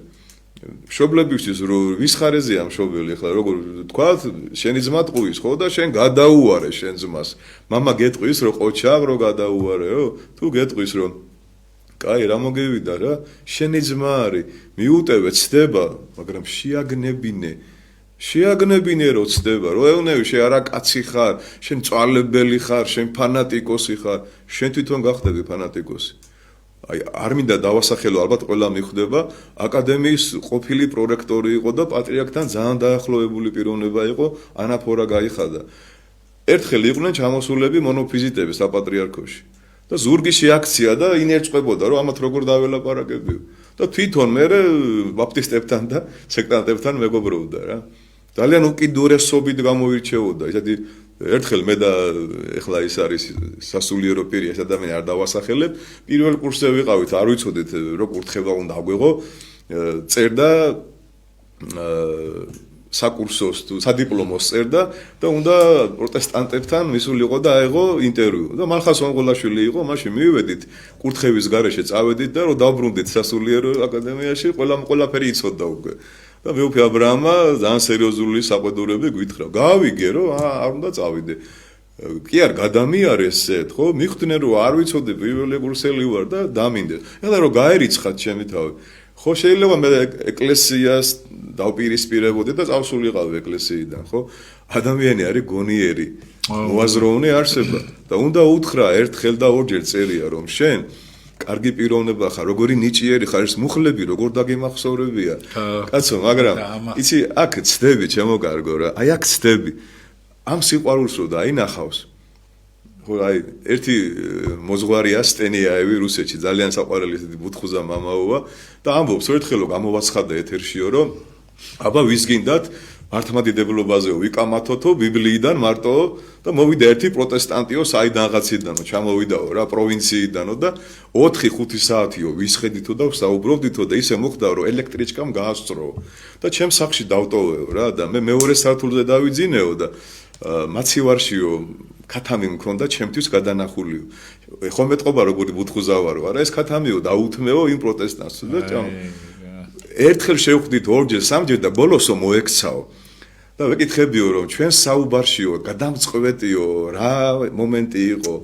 მშობლებისთვის რო ვის ხარეზეა მშობელი ხლა როგორ თქვა შენი ძმა ტყუის ხო და შენ გადაუარე შენ ძმას მამა გეტყვის რო ყოჩაღ რო გადაუარეო თუ გეტყვის რომ კაი რა მოგევიდა რა შენი ძმა არის მიუტევე ცდება მაგრამ შეაგნებინე რო ცდება რო ეუნები შენ არა კაცი ხარ შენ წვალებელი ხარ შენ ფანატიკოსი ხარ შენ თვითონ გახდები ფანატიკოსი აი არ მინდა დავასახელო ალბათ ყველა მიხვდება აკადემიის ყოფილი პრორექტორი იყო და პატრიარქთან ძალიან დაახლოებული პიროვნება იყო ანაფორა გაიხადა ერთხელ იყვნენ ჩამოსულები მონოფიზიტები საპატრიარქოში და ზურგის რეაქცია და ინერწყვებოდა რომ ამათ როგორ დაველაპარაკებიო და თვითონ მე ბაპტისტებთან და სექტანტებთან მეგობრობდა რა ძალიან უკიდურესობით გამოირჩეოდა ისეთი ერთხელ მე და ეხლა ის არის სასულიერო პირი ეს ადამიანი არ დავასახელებ პირველ კურსზე ვიყავით არ ვიცოდით რო კურთხევა უნდა აგვეღო წერდა საკურსოს თუ სადიპლომოს წერდა და უნდა პროტესტანტებთან მისულიყო და აეღო ინტერვიუ და მალხას მონღოლაშვილი იყო მაშინ მივედით კურთხევის გარეშე წავედით და რომ დავბრუნდით სასულიერო აკადემიაში ყველაფერი იცოდა უკვე და მეუფე აბრაამა ძალიან სერიოზული საყვედურები გვითხრა გავიგე რომ არ უნდა წავიდე კი არ გადამიარეს ეს ხო მიხვდნენ რომ არ ვიცოდე პირველი კურსელი ვარ და დამინდე ეხლა რომ გაერიცხათ ჩემი თავი ხო შეიძლება მე ეკლესიას დავპირისპირებოდი და წავსულიყავი ეკლესიიდან ხო ადამიანი არის გონიერი მოაზროვნე არსება და უნდა უთხრა ერთხელ და ორჯერ წერია რომ შენ კარგი პიროვნება ხარ როგორი ნიჭიერი ხარ ეს მუხლები როგორ დაგემახსოვრებია კაცო მაგრამ იცი აქ ცდები ჩემო კარგო რა აი აქ ცდები ამ სიყვარულს რო დაინახავს ხო აი ერთი მოზღვარია სტენიაევი რუსეთში ძალიან საყვარელი ესეთი ბუთხუზა მამაოა და ამბობს რომ ერთხელ გამოვაცხადა ეთერშიო რომ აბა ვის გინდათ მართლმადიდებლობაზეო ვიკამათოთო ბიბლიიდან მარტო და მოვიდა ერთი პროტესტანტიო საიდანღაციდანო ჩამოვიდაო რა პროვინციიდანო და 4-5 საათიო ვისხედითო და ვსაუბრობდითო და ისე მოხდა რომ ელექტრიჩკამ გაასწრო და ჩემ სახში დავტოვეო რა და მე მეორე სართულზე დავიძინეო და მაცივარშიო ქათამი მქონდა ჩემთვის გადანახულიო ხო მეტყობა როგორი ბუთხუზა ვარო არა ეს ქათამიო დაუთმეო იმ პროტესტანტს და ერთხელ შევხვდით ორჯერ სამჯერ და ბოლოსო მოექცაო და ვეკითხებიო რომ ჩვენ საუბარშიო გადამწყვეტიო რა მომენტი იყო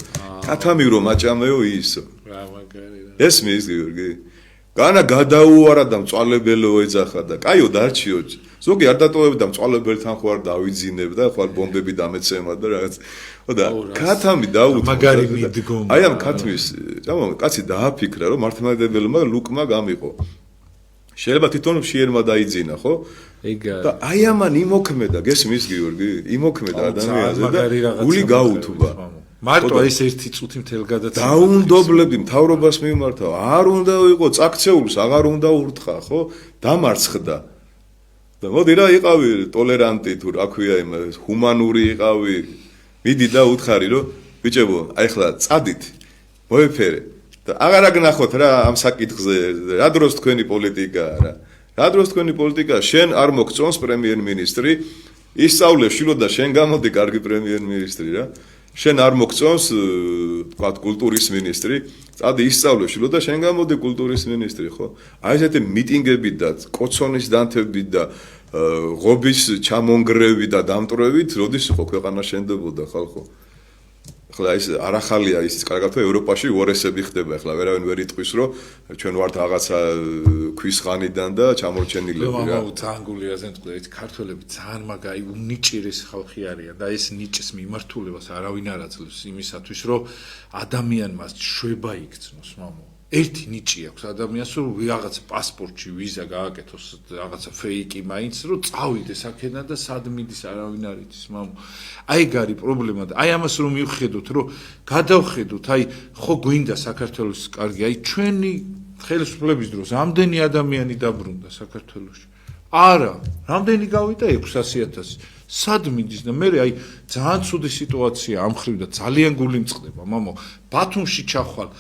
ქათამი რომ აჭამეო ისო რა მაგარი ეს მის გიორგი განა გადაუარა და მწვალებელო ეძახა და კაიო დარჩიო ზოგი არ დატოვებდა მწვალებელთან ხო არ დავიძინებ და ხვალ ბომბები დამეცემა და რაღაც და ქათამი დაუთ
მაგარი მიდგომა
აი ამ ქათმის წამო კაცი დააფიქრა რომ მართლმადიდებელმა ლუკმა გამიყო შეიძლება თვითონ შიერმა დაიძინა ხო და აი ამან იმოქმედა გესმის გიორგი იმოქმედა ადამიანზე და გული გაუთუბა
მარტო ეს ერთი წუთი მთელ გადაცემა
დაუნდობლები მთავრობას მიმართა არ უნდა იყო წაქცეულს აღარ უნდა ურთხა ხო დამარცხდა და მოდი რა იყავი ტოლერანტი თუ რა ქვია იმ ჰუმანური იყავი მიდი და უთხარი რომ ბიჭებო აი ხლა წადით მოეფერე და აღარ აგნახოთ რა ამ საკითხზე რა დროს თქვენი პოლიტიკაა რა დროს თქვენი პოლიტიკაა შენ არ მოგწონს პრემიერ-მინისტრი ისწავლე შილო და შენ გამოდი კარგი პრემიერ-მინისტრი რა შენ არ მოგწონს თქვა კულტურის მინისტრი წადი ისწავლე შილო და შენ გამოდი კულტურის მინისტრი ხო აი ესეთი მიტინგები და კოცონის დანთები და ღობის ჩამონგრევი და დამტრევით როდის იყო ქვეყანა შენდებოდა ხალხო ხლა ის არ ახალია ის კარგად თუ ევროპაში უორესები ხდება ხლა ვერავინ ვერ იტყვის რომ ჩვენ ვართ რაღაცა ქვის ღანიდან და ჩამორჩენილები რა
ძალიან გულიაზე ნწყდა ეს ქართველები ძალიან მაგარი უნიჭიერესი ხალხი არიან და ეს ნიჭის მიმართულებას არავინ არ აძლევს იმისათვის რომ ადამიანმა შვება იქცნოს მამო ერთი ნიჭი აქვს ადამიანს რომ რაღაც პასპორტში ვიზა გააკეთოს რაღაცა ფეიკი მაინც რომ წავიდეს აქედან და სად მიდის არავინ არ იცის მამო აი გარი პრობლემა და აი ამას რომ მივხედოთ რომ გადავხედოთ აი ხო გვინდა საქართველოს კარგი აი ჩვენი ხელისუფლების დროს ამდენი ადამიანი დაბრუნდა საქართველოში არა რამდენი გავიდა 600,000 სად მიდის და მე აი ძალიან ცუდი სიტუაცია ამ ხრივ და ძალიან გული მწყდება მამო ბათუმში ჩახვალ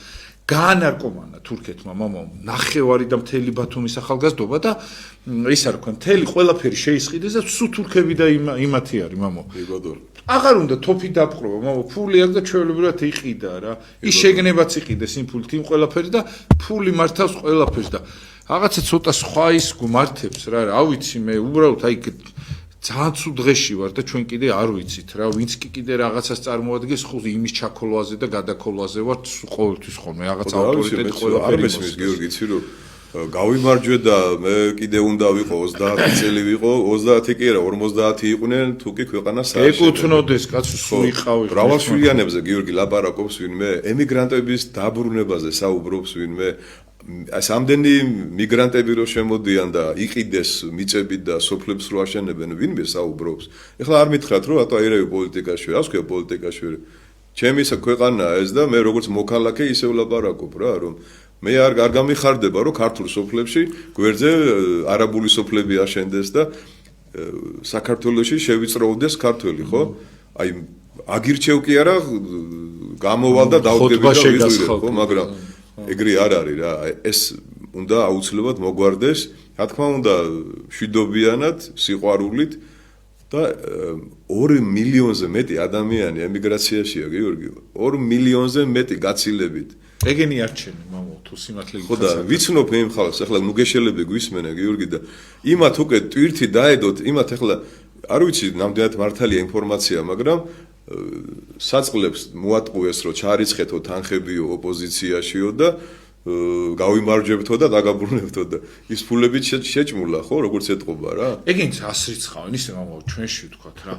გაანარკომანა თურქეთმა მამო ნახევარი და მთელი ბათუმის ახალგაზრდობა და ის არ თქვა მთელი ყველაფერი შეისყიდეს და სულ თურქები და იმათი არის მამო აღარ უნდა თოფი დაპყრობა მამო ფული აქვს და ჩვეულებრივად იყიდა რა ის შეგნებაც იყიდეს იმ ფულით იმ ყველაფერი და ფული მართავს ყველაფერს და რაღაცა ცოტა სხვა ის გმართებს რა ავიცი მე უბრალოდ აი ძალიან ცუდ დღეში ვარ და ჩვენ კიდე არ ვიცით რა ვინც კიდე რაღაცას წარმოადგენს ხო იმის ჩაქოლვაზე და გადაქოლვაზე ვარ ყოველთვის ხოლმე რაღაც ავტორიტეტი ყველაფერი
მის გიორგი იცი რომ გავიმარჯვე და მე კიდე უნდა ვიყო 30 წელი ვიყო 30 კი არა 50 იყვნენ თუ კი ქვეყანა საერთოდ
ეკუთვნოდეს კაცო სულ იყავი
მრავალშვილიანებზე გიორგი ლაპარაკობს ვინმე ემიგრანტების დაბრუნებაზე საუბრობს ვინმე ეს ამდენი მიგრანტები რო შემოდიან და იყიდეს მიწებით და სოფლებს რო აშენებენ ვინმე საუბრობს ეხლა არ მითხრათ რომ ატო აირევი პოლიტიკაში რა ვქო პოლიტიკაში ჩემი ქვეყანა ეს და მე როგორც მოქალაქე ისე ვლაპარაკობ რა რომ მე არ გამიხარდება რომ ქართულ სოფლებში გვერდზე არაბული სოფლები აშენდეს და საქართველოში შევიწროდეს ქართველი ხო აი აგირჩევ კი არა გამოვალ და დავდები და ვიზურებ ხო მაგრამ ეგრე არ არის რა ეს უნდა აუცილებლად მოგვარდეს რა თქმა უნდა შვიდობიანად სიყვარულით და 2 მილიონზე მეტი ადამიანი ემიგრაციაშია გიორგი 2 მილიონზე მეტი გაცილებით
ეგენი არჩენი მამო თუ სიმართლე
ხო და ვიცნობ იმ ხალხს ახლა ნუგეშელები გვისმენა გიორგი და იმათ უკვე ტვირთი დაედოთ იმათ ახლა არ ვიცი ნამდვილად მართალია ინფორმაცია მაგრამ საწყლებს მოატყუეს რომ ჩარიცხეთო თანხებიო ოპოზიციაშიო და გავიმარჯვებთო და დაგაბრუნებთო და ის ფულებით შეჭმულა ხო როგორც ეთყობა რა
ეგენც ასრიცხავენ ისე მამო ჩვენში ვთქვათ რა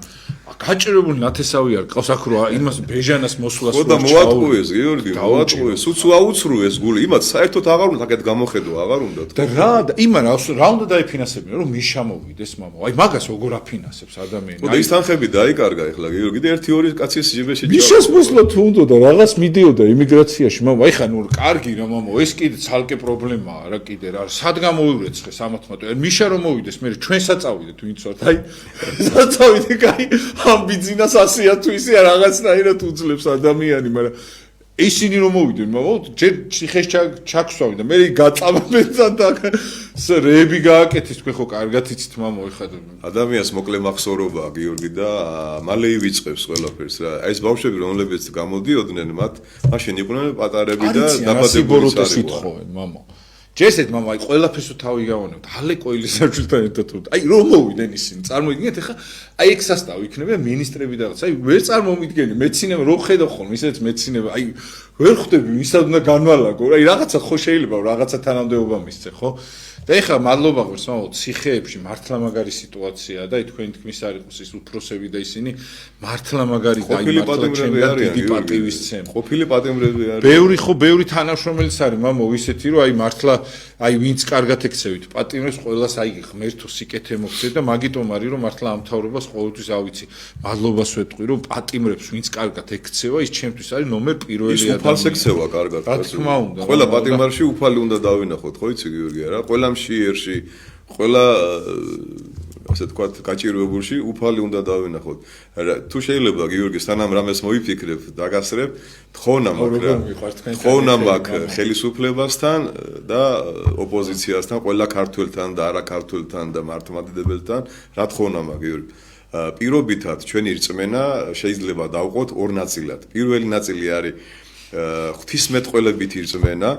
გაჭირებული ნათესავი არ ყავს აქ რა იმას ბეჟანას მოსვლას
ხო და მოატყუეს გიორგი მოატყუეს უცუ აუცრუეს გული იმათ საერთოდ აღარ უნდა აკეთ გამოხედო აღარ უნდა
და რა იმან რა უნდა დაიფინანსებინა რომ მიშა მოვიდეს მამო აი მაგას როგორ აფინანსებს ადამიანი
და ის თანხები დაიკარგა ეხლა გიორგი და 1-2 კაცის ჯიბეში
მიშას მოსვლა თუ უნდა და რაღაც მიდიოდა იმიგრაციაში მამო აი ხა ნუ კარგი რა მამო ეს კიდე ცალკე პრობლემაა რა კიდე რა სად გამოივრეცხეს ამათმატო მიშა რომ მოვიდეს მე ჩვენსაც წავიდეთ ვინც ვართ აი საწავიდე კაი ამ ბიზნეს 100 თუ ისე რაღაცნაირად უძლებს ადამიანი მაგრამ ისინი რომ მოვიდნენ მაგრამ ჯერ ციხეს ჩაქვსავენ და მე გაწამებენ და რეები გააკეთეს თქვენ ხო კარგად იცით მამო ეხლა
ადამიანს მოკლე მახსოვრობაა გიორგი და მალე ივიწყებს ყველაფერს რა აი ეს ბავშვები რომლებიც გამოდიოდნენ მათ მაშინ იყვნენ პატარები და დაბადებული
სიტყვენ მამო ჯესეთ მამო აი ყველაფერს თავი გავანებთ ჰალე კოილისაჭვილთან ერთად აი რომ მოვიდნენ ისინი წარმოიდგინეთ ეხლა აი ეგ სასტავი იქნება მინისტრები და რაღაც აი ვერ წარმომიდგენი მეცნიერება რო ხედავ ხოლმე ისედაც მეცნიერება აი ვერ ხვდები ვისაც უნდა განვალაგო აი რაღაცა ხო შეიძლება რაღაცა თანამდებობა მისცე ხო და ეხლა მადლობა ღირს მამო ციხეებში მართლა მაგარი სიტუაცია და აი თქვენი თქმის არ იყოს ის უფროსები და ისინი მართლა მაგარი და აი მართლა ჩემთან დიდი პატივისცემ
ყოფილი პატიმრები არის
ბევრი ხო ბევრი თანაშრომელიც არის მამო ისეთი რომ აი მართლა აი ვინც კარგად ექცევით პატიმრებს ყველას აი ღმერთო სიკეთე მოგცეთ და მაგიტომ არის რომ მართლა ამ თავრობას ყოველთვის ავიცი მადლობას ვეტყვი რომ პატიმრებს ვინც კარგად ექცევა ის ჩემთვის არის ნომერ პირველი ადამიანი
უფალს ექცევა კარგად
რა თქმა უნდა
ყველა პატიმარში უფალი უნდა დავინახოთ ხო იცი გიორგი რა ყველა მშიერში ყველა ასე თქვათ გაჭირვებულში უფალი უნდა დავინახოთ თუ შეიძლება გიორგი სანამ რამეს მოიფიქრებ დაგასრებ თხონა მაქვს რა თხონა მაქვს ხელისუფლებასთან და ოპოზიციასთან ყველა ქართველთან და არაქართველთან და მართლმადიდებელთან რა თხონა მაქვს გიორგი პირობითად ჩვენი რწმენა შეიძლება დავყოთ ორ ნაწილად პირველი ნაწილი არის ღვთისმეტყველებითი რწმენა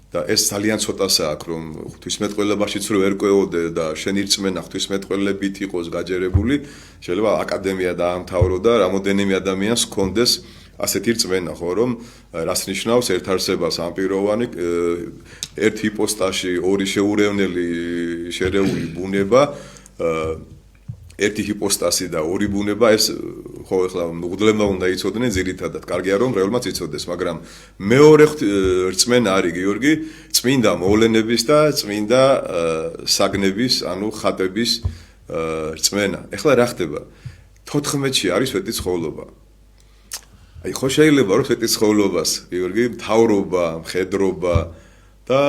და ეს ძალიან ცოტასა აქვს რომ ღვთისმეტყველებაშიც რო ერკვეოდე და შენი რწმენა ღვთისმეტყველებით იყოს გაჯერებული შეიძლება აკადემია დაამთავრო და რამოდენიმე ადამიანს ჰქონდეს ასეთი რწმენა ხო რომ რას ნიშნავს ერთარსებას ამპიროვანი ერთ ჰიპოსტაში ორი შეურევნელი შერეული ბუნება ერთი ჰიპოსტასი და ორი ბუნება ეს ხო ეხლა მღვდლებმა უნდა იცოდნენ ძირითადად კარგია რომ მრევლმაც იცოდეს მაგრამ მეორე რწმენა არის გიორგი წმინდა მოვლენების და წმინდა საგნების ანუ ხატების რწმენა ეხლა რა ხდება 14-ში არის სვეტიცხოვლობა აი ხო შეიძლება რომ სვეტიცხოვლობას გიორგი მთავრობა მხედრობა და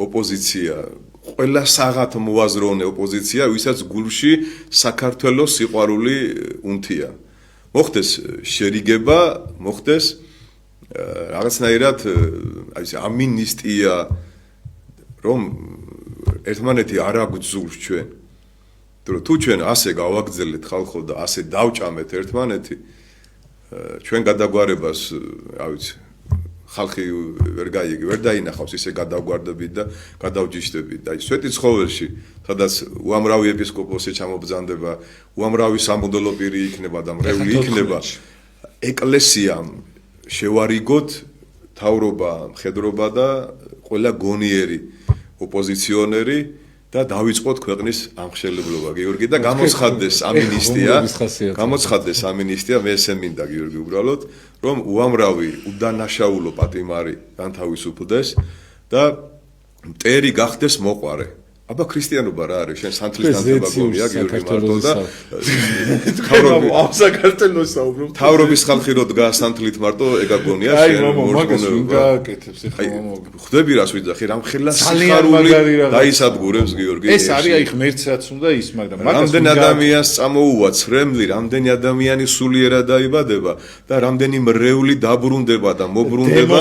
ოპოზიცია ყველა საღათ მოაზროვნე ოპოზიცია, ვისაც გულში საქართველოს სიყვარული უნთია. მოხდეს შერიგება, მოხდეს რაღაცნაირად აი ეს ამინისტია რომ ერთმანეთი არ აგძულს ჩვენ თუ ჩვენ ასე გავაგრძელეთ ხალხო და ასე დავჭამეთ ერთმანეთი ჩვენ გადაგვარებას რა ვიცი ხალხი ვერ დაინახავს ისე გადავგვარდებით და გადავჯიშდებით აი სვეტიცხოველში სადაც უამრავი ეპისკოპოსი ჩამობრძანდება უამრავი სამღვდელო პირი იქნება და მრევლი იქნება ეკლესიამ შევარიგოთ თავრობა მხედრობა და ყველა გონიერი ოპოზიციონერი და დავიწყოთ ქვეყნის ამხშელებლობა გიორგი და გამოცხადდეს ამინისტია მე ესე მინდა გიორგი უბრალოდ რომ უამრავი უდანაშაულო პატიმარი განთავისუფლდეს და მტერი გახდეს მოყვარე აბა ქრისტიანობა რა არის შენ სანთლის დამტება გონია გიორგი მარტო და საქართველოს საუბრობ თავრობის ხალხი რო დგა სანთლით მარტო ეგა გონია შენ
მაგას ვინ გააკეთებს ეხლა
ხვდები რას ვიძახი რამხელა სიხარული დაისადგურებს გიორგი
ეს არის აი ღმერთსაც უნდა ის მაგრამ
რამდენი ადამიანს წამოუვა ცრემლი რამდენი ადამიანი სულიერად დაიბადება და რამდენი მრევლი დაბრუნდება და მობრუნდება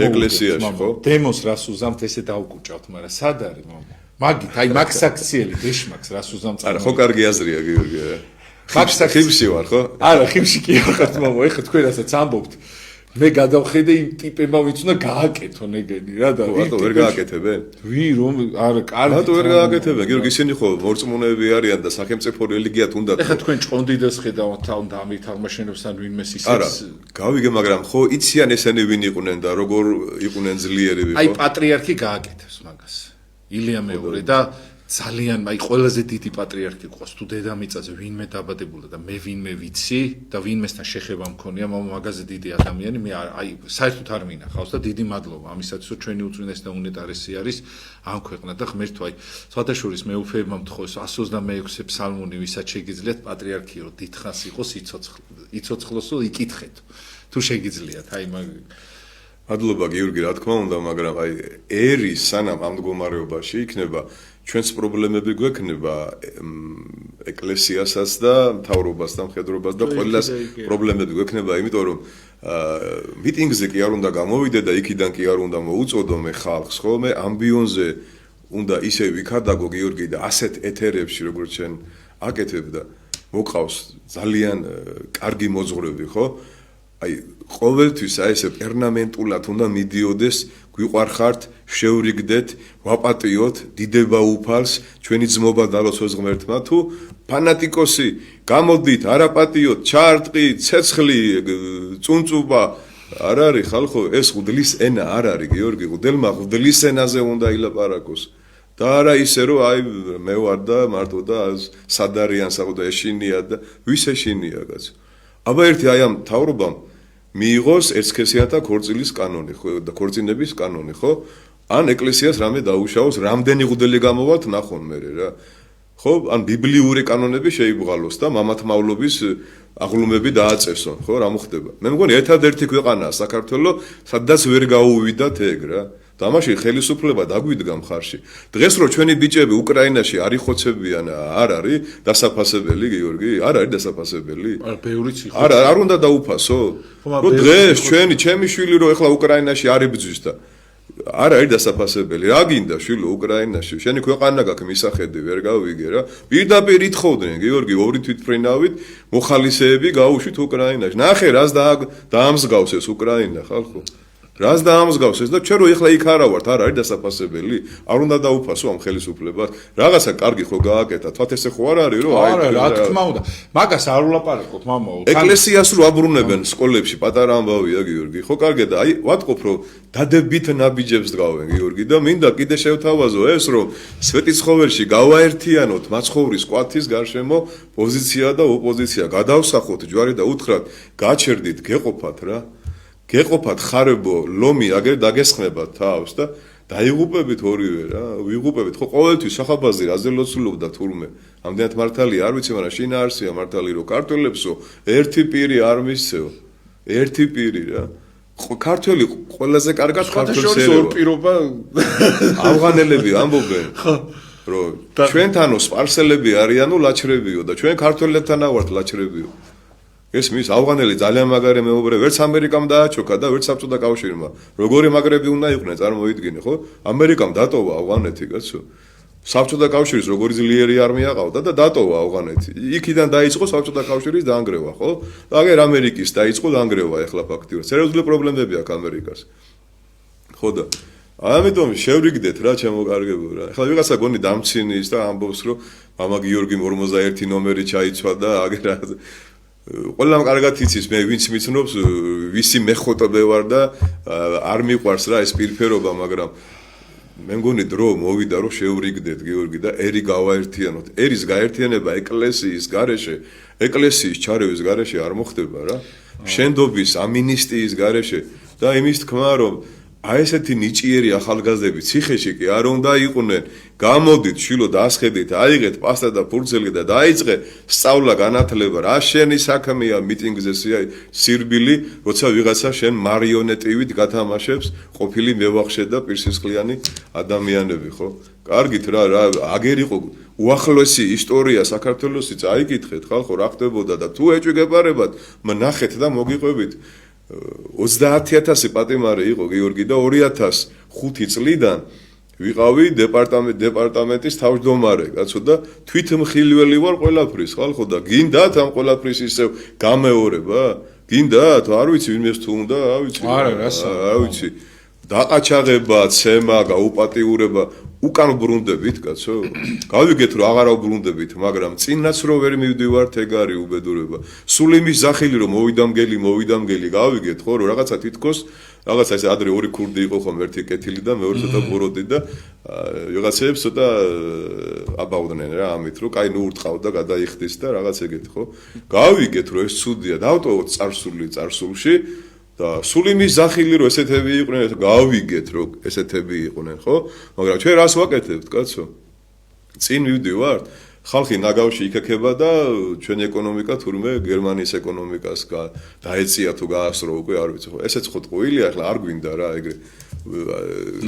ეკლესიაში ხო
დემოს რას უზამთ ესე დაუკუჭავთ მაგრამ სად არის მამა მაგით აი მაქსაქციელი დეშმაქს რას უზამთ
არა ხო კარგი აზრია გიორგი ხიმში ვარ ხო
არა ხიმში კი ვარ მამა ეხლა თქვენ რასაც ამბობთ მე გადავხედე იმ ტიპებმა ვინც უნდა გააკეთონ ეგენი რა და
რატო ვერ გააკეთებენ
ვი რომ არა კარგი
რატო ვერ გააკეთებენ გიორგი ისინი ხო მორწმუნეები არიან და სახელმწიფო რელიგიათ უნდა
ეხლა თქვენ ჭყონდიდას ხედავთ და ამით აღმაშენებს ან ვინმეს ისიც
არა გავიგე მაგრამ ხო იციან ესენი ვინ იყვნენ და როგორ იყვნენ ძლიერები ხო
აი პატრიარქი გააკეთებს მაგას ილია მეორე და ძალიან აი ყველაზე დიდი პატრიარქი ყავს თუ დედამიწაზე ვინმე დაბადებულა და მე ვინმე ვიცი და ვინმესთან შეხება მქონია მაგაზე დიდი ადამიანი მე აი საერთოდ არ მინახავს და დიდი მადლობა ამისათვის რომ ჩვენი უწმინდესი და უნეტარესი არის ამ ქვეყნა და ღმერთო აი სხვადასხვის მეუფეებმა მთხოვს 126-ე ფსალმუნი ვისაც შეგიძლიათ პატრიარქიო დიდხანს იყოს იცოცხლოსო იკითხეთ თუ შეგიძლიათ აი
მადლობა გიორგი რა თქმა უნდა მაგრამ აი ერი სანამ ამ მდგომარეობაში იქნება ჩვენს პრობლემები გვექნება ეკლესიასაც და მთავრობას და მხედრობას და ყველას პრობლემები გვექნება იმიტომ რომ მიტინგზე კი არ უნდა გამოვიდე და იქიდან კი არ უნდა მოუწოდო მე ხალხს ხო მე ამბიონზე უნდა ისე ვიქადაგო გიორგი და ასეთ ეთერებში როგორც ჩვენ აკეთებ და მოყავს ძალიან კარგი მოძღვრები ხო აი ყოველთვის აი ესე პერმანენტულად უნდა მიდიოდეს გვიყვარხართ შევრიგდეთ ვაპატიოთ დიდება უფალს ჩვენი ძმობა დალოცოს ღმერთმა თუ ფანატიკოსი გამოდით არაპატიოთ ჩარტყი ცეცხლი წუნწუბა არ არის ხალხო ეს ღვდლის ენა არ არის გიორგი ღვდელმა ღვდლის ენაზე უნდა ილაპარაკოს და არა ისე რომ აი მე ვარ და მარტო და სადარიან საერთოდ ეშინია და ვის ეშინია კაცო აბა ერთი აი ამ თავრობამ მიიღოს ერთსქესიანთა ქორწილის კანონი ხო და ქორწინების კანონი ხო ან ეკლესიას რამე დაუშავოს რამდენი ღვთელი გამოვალთ ნახონ მე რა ხო ან ბიბლიური კანონები შეიბღალოს და მამათმავლობის აღლუმები დააწესონ ხო რა მოხდება მე მგონი ერთადერთი ქვეყანაა საქართველოს სადაც ვერ გაუვიდათ ეგ რა და მაშინ ხელისუფლება დაგვიდგა მხარში დღეს რო ჩვენი ბიჭები უკრაინაში არ იხოცებიან არ არის დასაფასებელი გიორგი არ არის დასაფასებელი
არა ბევრიც იხოცება
არა არ უნდა დაუფასო რო დღეს ჩემი შვილი რო ეხლა უკრაინაში არ იბძვის და არ არის დასაფასებელი რა გინდა შვილო უკრაინაში შენი ქვეყანა გაქვს მისახედი ვერ გავიგე რა პირდაპირ ითხოვდნენ გიორგი ორი თვითმფრინავით მოხალისეები გაუშვით უკრაინაში ნახე რას დაამსგავს ეს უკრაინა ხალხო რას დაამსგავს ეს და ჩვენ რო ეხლა იქ არა ვართ არ არის დასაფასებელი არ უნდა დაუფასო ამ ხელისუფლებას რაღაცა კარგი ხო გააკეთა თვათ ესე ხო არ არის რომ
არა რა თქმა უნდა მაგას არ ვლაპარაკობ მამაო
ეკლესიას რო აბრუნებენ სკოლებში პატარა ამბავია გიორგი ხო კარგია და აი ვატყობ რომ დადებით ნაბიჯებს დგავენ გიორგი და მინდა კიდე შევთავაზო ეს რომ სვეტიცხოველში გავაერთიანოთ მაცხოვრის კვათის გარშემო პოზიცია და ოპოზიცია გადავსახოთ ჯვარი და უთხრათ გაჩერდით გეყოფათ რა გეყოფათ ხარებო ლომი აგერ დაგესხმებათ თავს და დაიღუპებით ორივე რა ვიღუპებით ხო ყოველთვის სახაბაზი რაზე ლოცულობდა თურმე ამდენად მართალი არ ვიცი მაგრამ შინაარსია მართალი რომ ქართველებსო ერთი პირი არ მისცეო ერთი პირი რა ქართველი ყველაზე კარგად ქართველს
ორ პირობა
ავღანელები ამბობენ რომ ჩვენთანო სპარსელები არიანო ლაჩრებიო და ჩვენ ქართველებთანა ვართ ლაჩრებიო ესმის ავღანელი ძალიან მაგარი მეუბრე, ვერც ამერიკამ დააჩოქა და ვერც საბჭოთა კავშირმა. როგორი მაგრები უნდა იყვნენ, წარმოიდგინე, ხო? ამერიკამ დატოვა ავღანეთი, კაცო. საბჭოთა კავშირის როგორი ძლიერი არმია ყავდა და დატოვა ავღანეთი. იქიდან დაიწყო საბჭოთა კავშირის დაანგრევა, ხო? და აგერ ამერიკის დაიწყო დაანგრევა ახლა ფაქტიურად. სერიოზული პრობლემები აქვს ამერიკას. ხო და ამიტომ შევრიგდეთ რა ჩემოგარგებო რა. ახლა ვიღაცა გონი დამცინის და ამბობს რომ მამა გიორგი 41 ნომერი ჩაიცვა და აგერ ყველამ კარგად იცის მე ვინც მიცნობს ვისი მეხოტობე ვარ და არ მიყვარს რა ეს პირფერობა მაგრამ მე მგონი დრო მოვიდა რომ შევრიგდეთ გიორგი და ერი გავაერთიანოთ. ერის გაერთიანება ეკლესიის გარეშე, ეკლესიის ჩარევის გარეშე არ მოხდება რა. შენდობის ამინისტიის გარეშე და იმის თქმა რომ აი ესეთი ნიჭიერი ახალგაზრდები ციხეში კი არ უნდა იყვნენ. გამოდით, შილო დაასხედით, აიღეთ პასტა და ფურცელი და დაიწყე სწავლა განათლება. რა შენი საქმეა მიტინგზე სირბილი, როცა ვიღაცა შენ მარიონეტივით გათამაშებს ყოფილი მევახშე და პირსისხლიანი ადამიანები, ხო? კარგით რა აგერ იყო უახლოესი ისტორია საქართველოსიც აიკითხეთ, ხალხო, რა ხდებოდა და თუ ეჭვგებარებად, ნახეთ და მოგიყვებით. 30000 პატიმარი იყო გიორგი და 2005 წლიდან ვიყავი დეპარტამენტის თავმჯდომარე, კაცო და თვითმხილველი ვარ ყველაფრის, ხალხო და გინდათ ამ ყველაფრის ისევ გამეორება? გინდათ? არ ვიცი ვინმეს თუ უნდა, არ ვიცი. არ ვიცი. დაყაჩაღება, ცემა, გაუპატიურება უკან ბრუნდებით, კაცო. გავიგეთ რომ აღარა ბრუნდებით, მაგრამ წინაც რო ვერ მივდივართ, ეგ არის უბედურება. სულ იმის ზახილი რომ მოვიდამგელი, გავიგეთ ხო, რომ რაღაცა თითქოს რაღაცა ეს ადრე ორი ქურდი იყო ხომ, ერთი კეთილი და მეორე ცოტა ბოროტი და ვიღაცებს ცოტა აბაუდნენ რა ამით, რომ კაი ნუ ურტყავ და გადაიხდეს და რაღაც ეგეთი ხო. გავიგეთ რომ ეს ცუდია, დავტოვოთ წარსულში და სულ იმის ზახილი რომ ესეთები იყვნენ, გავიგეთ რომ ესეთები იყვნენ, ხო? მაგრამ ჩვენ რას ვაკეთებთ, კაცო? წინ ვივდივართ, ხალხი ნაგავში იქექება და ჩვენი ეკონომიკა თურმე გერმანიის ეკონომიკას დაეწია თუ გაასრო უკვე არ ვიცი ხო. ესეც ხო ტყუილია, ახლა არ გვინდა რა ეგრე.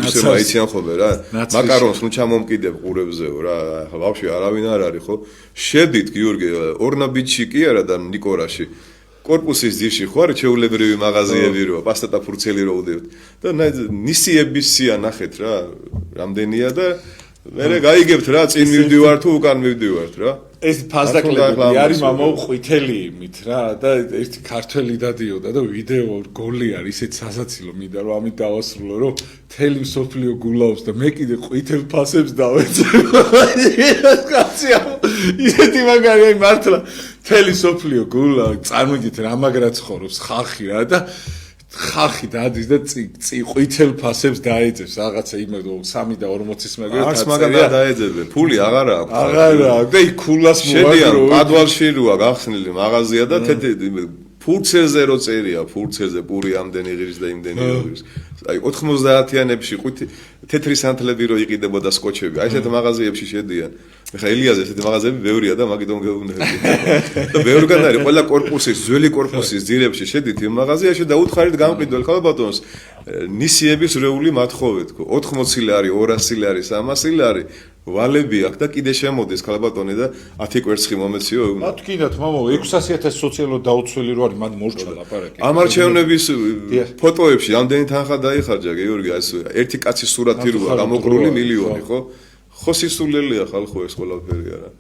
ისე მაიციან ხოლმე რა. მაკარონს ნუ ჩამომკიდებ ყურებზეო რა. ახლა ვაფშე არავინ არ არის ხო? შედით გიორგი ორნაბიჩი კი არა და ნიკორაში. კორპუსის ძირში ხო არის ჩეულებრივი მაღაზიები რო პასტა და ფურცელი რო უდევთ და ნისიების სია ნახეთ რა რამდენია და მე გაიგებთ რა წინ მივდივართ თუ უკან მივდივართ რა
ეს ფასდაკლები არის მამაო ყვითელი იმით რა და ერთი ქართველი დადიოდა და ვიდეო გოლი არის ისეთ სასაცილო მინდა რომ ამით დავასრულო რომ თელი მსოფლიო გულავს და მე კიდე ყვითელ ფასებს დავეცე კაცია ისეთი მაგარი აი მართლა თელი მსოფლიო გულა წარმოგით რა მაგრა ცხოვრობს ხალხი რა და ხალხი დადის და ყვითელ ფასებს დაეძებს რაღაცა იმედო 3 და 40-ის მაგერად
არც მაგადა დაეძებენ ფული აღარა აქვს
აღარა აქვს და იქ ქულას
მოვაგრო პადვალში როა გახსნილი მაღაზია და ფურცელზე რო წერია ფურცელზე პური ამდენი ღირის და იმდენი ღირის აი 90-იანებში თეთრი სანთლები რო იყიდებოდა სკოჩები აი ესეთ მაღაზიებში შედიან ეხა ელიაზე ესეთი მაღაზიები ბევრია და მაგიტომ გეუბნები და ბევრგან არის ყველა კორპუსის ძველი კორპუსის ძირებში შედით იმ მაღაზიაში და უთხარით გამყიდველ ხალხ ბატონს ნისიების რეული მათხოვეთ 80 ლარი 200 ლარი 300 ლარი ვალები აქვს და კიდე შემოდის ხალბატონი და 10 კვერცხი მომეციო.
რა თქვინათ მამაო 600.000 სოციალურად დაუცველი რო არის მან მორჩა ლაპარაკი.
ამ არჩევნების ფოტოებში ამდენი თანხა დაიხარჯა გიორგი ეს ერთი კაცის სურათი როა გამოგრული მილიონი ხო? ხო სისულელია ხალხო ეს ყველაფერი არა.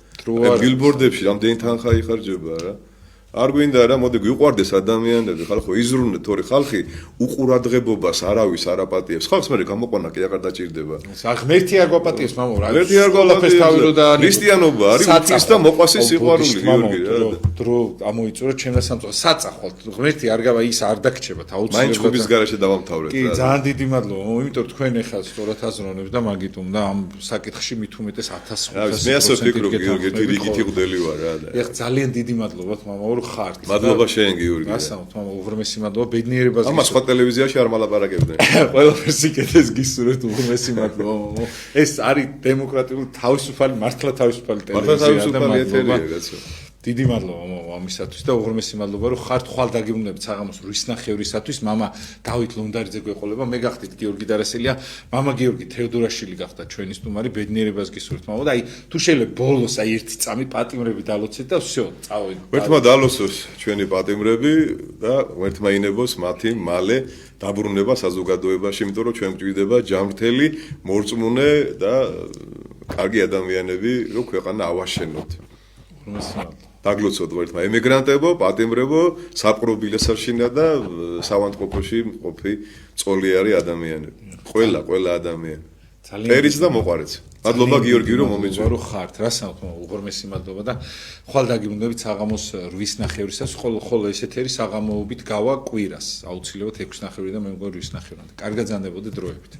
ბილბორდებში ამდენი თანხა იხარჯება რა. არ გვინდა რა მოდი გვიყვარდეს ადამიანები ხალხო იზრუნეთ თორე ხალხი უყურადღებობას არავის არ აპატიებს ხალხს მე გამოყვანა კი აღარ დაჭირდება
ღმერთი არ გვაპატიებს მამო რა
ღმერთი არ გვაპატიებს თავი რო და ქრისტიანობა არის ღვთის და მოყვასის სიყვარული გიორგი რა
დრო ამოიწურა ჩემს სამწო საწახოთ ღმერთი არ გავა ის არ დაგჭება აუცილებლად
მაინც ხუბის garaშე დავამთავრეთ
კი ძალიან დიდი მადლობა იმიტომ თქვენ ეხლა სწორად აზროვნებთ და მაგიტომ და ამ საკითხში მით უმეტეს 1500
მე ასე ვფიქრობ გიორგი ერთი რიგითი გდელი ვარ რა
ეხლა ძალიან დიდი მადლობა თმამა ხართ.
მადლობა შენ გიორგი.
გასაუბრეთ, მამა უღრმესი მადლობა ბედნიერებას.
ამას სხვა ტელევიზიაში არ მალაპარაკებდნენ.
ყველაფერს იქეთეს გისურვებთ უღრმესი მადლობა მამა. ეს არის დემოკრატიული თავისუფალი მართლა თავისუფალი ტელევიზია და მადლობა. დიდი მადლობა მამა ამისათვის და უღრმესი მადლობა რომ ხართ ხვალ დაგიბრუნებით საღამოს 8:30-ისათვის. მამა დავით ლუნდარიძე გვეყოლება, მე გახდით გიორგი დარასელია, მამა გიორგი თეოდორაშვილი გახდა ჩვენი სტუმარი, ბედნიერებას გისურვებთ მამა და აი თუ შეიძლება ბოლოს აი ერთი წამი პატიმრები დალოცეთ და всё, წავედი.
ერთმა დალოსოს ჩვენი პატიმრები და ერთმა ინებოს მათი მალე დაბრუნება საზოგადოებაში, იმიტომ რომ ჩვენ გვჭირდება ჯანმრთელი, მორწმუნე და კარგი ადამიანები, რომ ქვეყანა ავაშენოთ.
უღრმესი მადლობა.
დაგლოცოთ ერთმა ემიგრანტებო, პატიმრებო, საპყრობილესაშინა და სავანტყოფოში მყოფი წოლიარი ადამიანები. ყველა ადამიანი. ერიც და მოყარეც. მადლობა გიორგი რომ მომეწონა.
რომ ხართ, რასაუბრობ, უღრმესი მადლობა და ხვალ დაგიბრუნდებით საღამოს 8:30-ისას, ხოლო ესეთ ერი საღამოობით გავა კვირას. აუცილებლად 6:30 და მე მგონი 8:30. კარგად ზანდებოდეთ დროებით.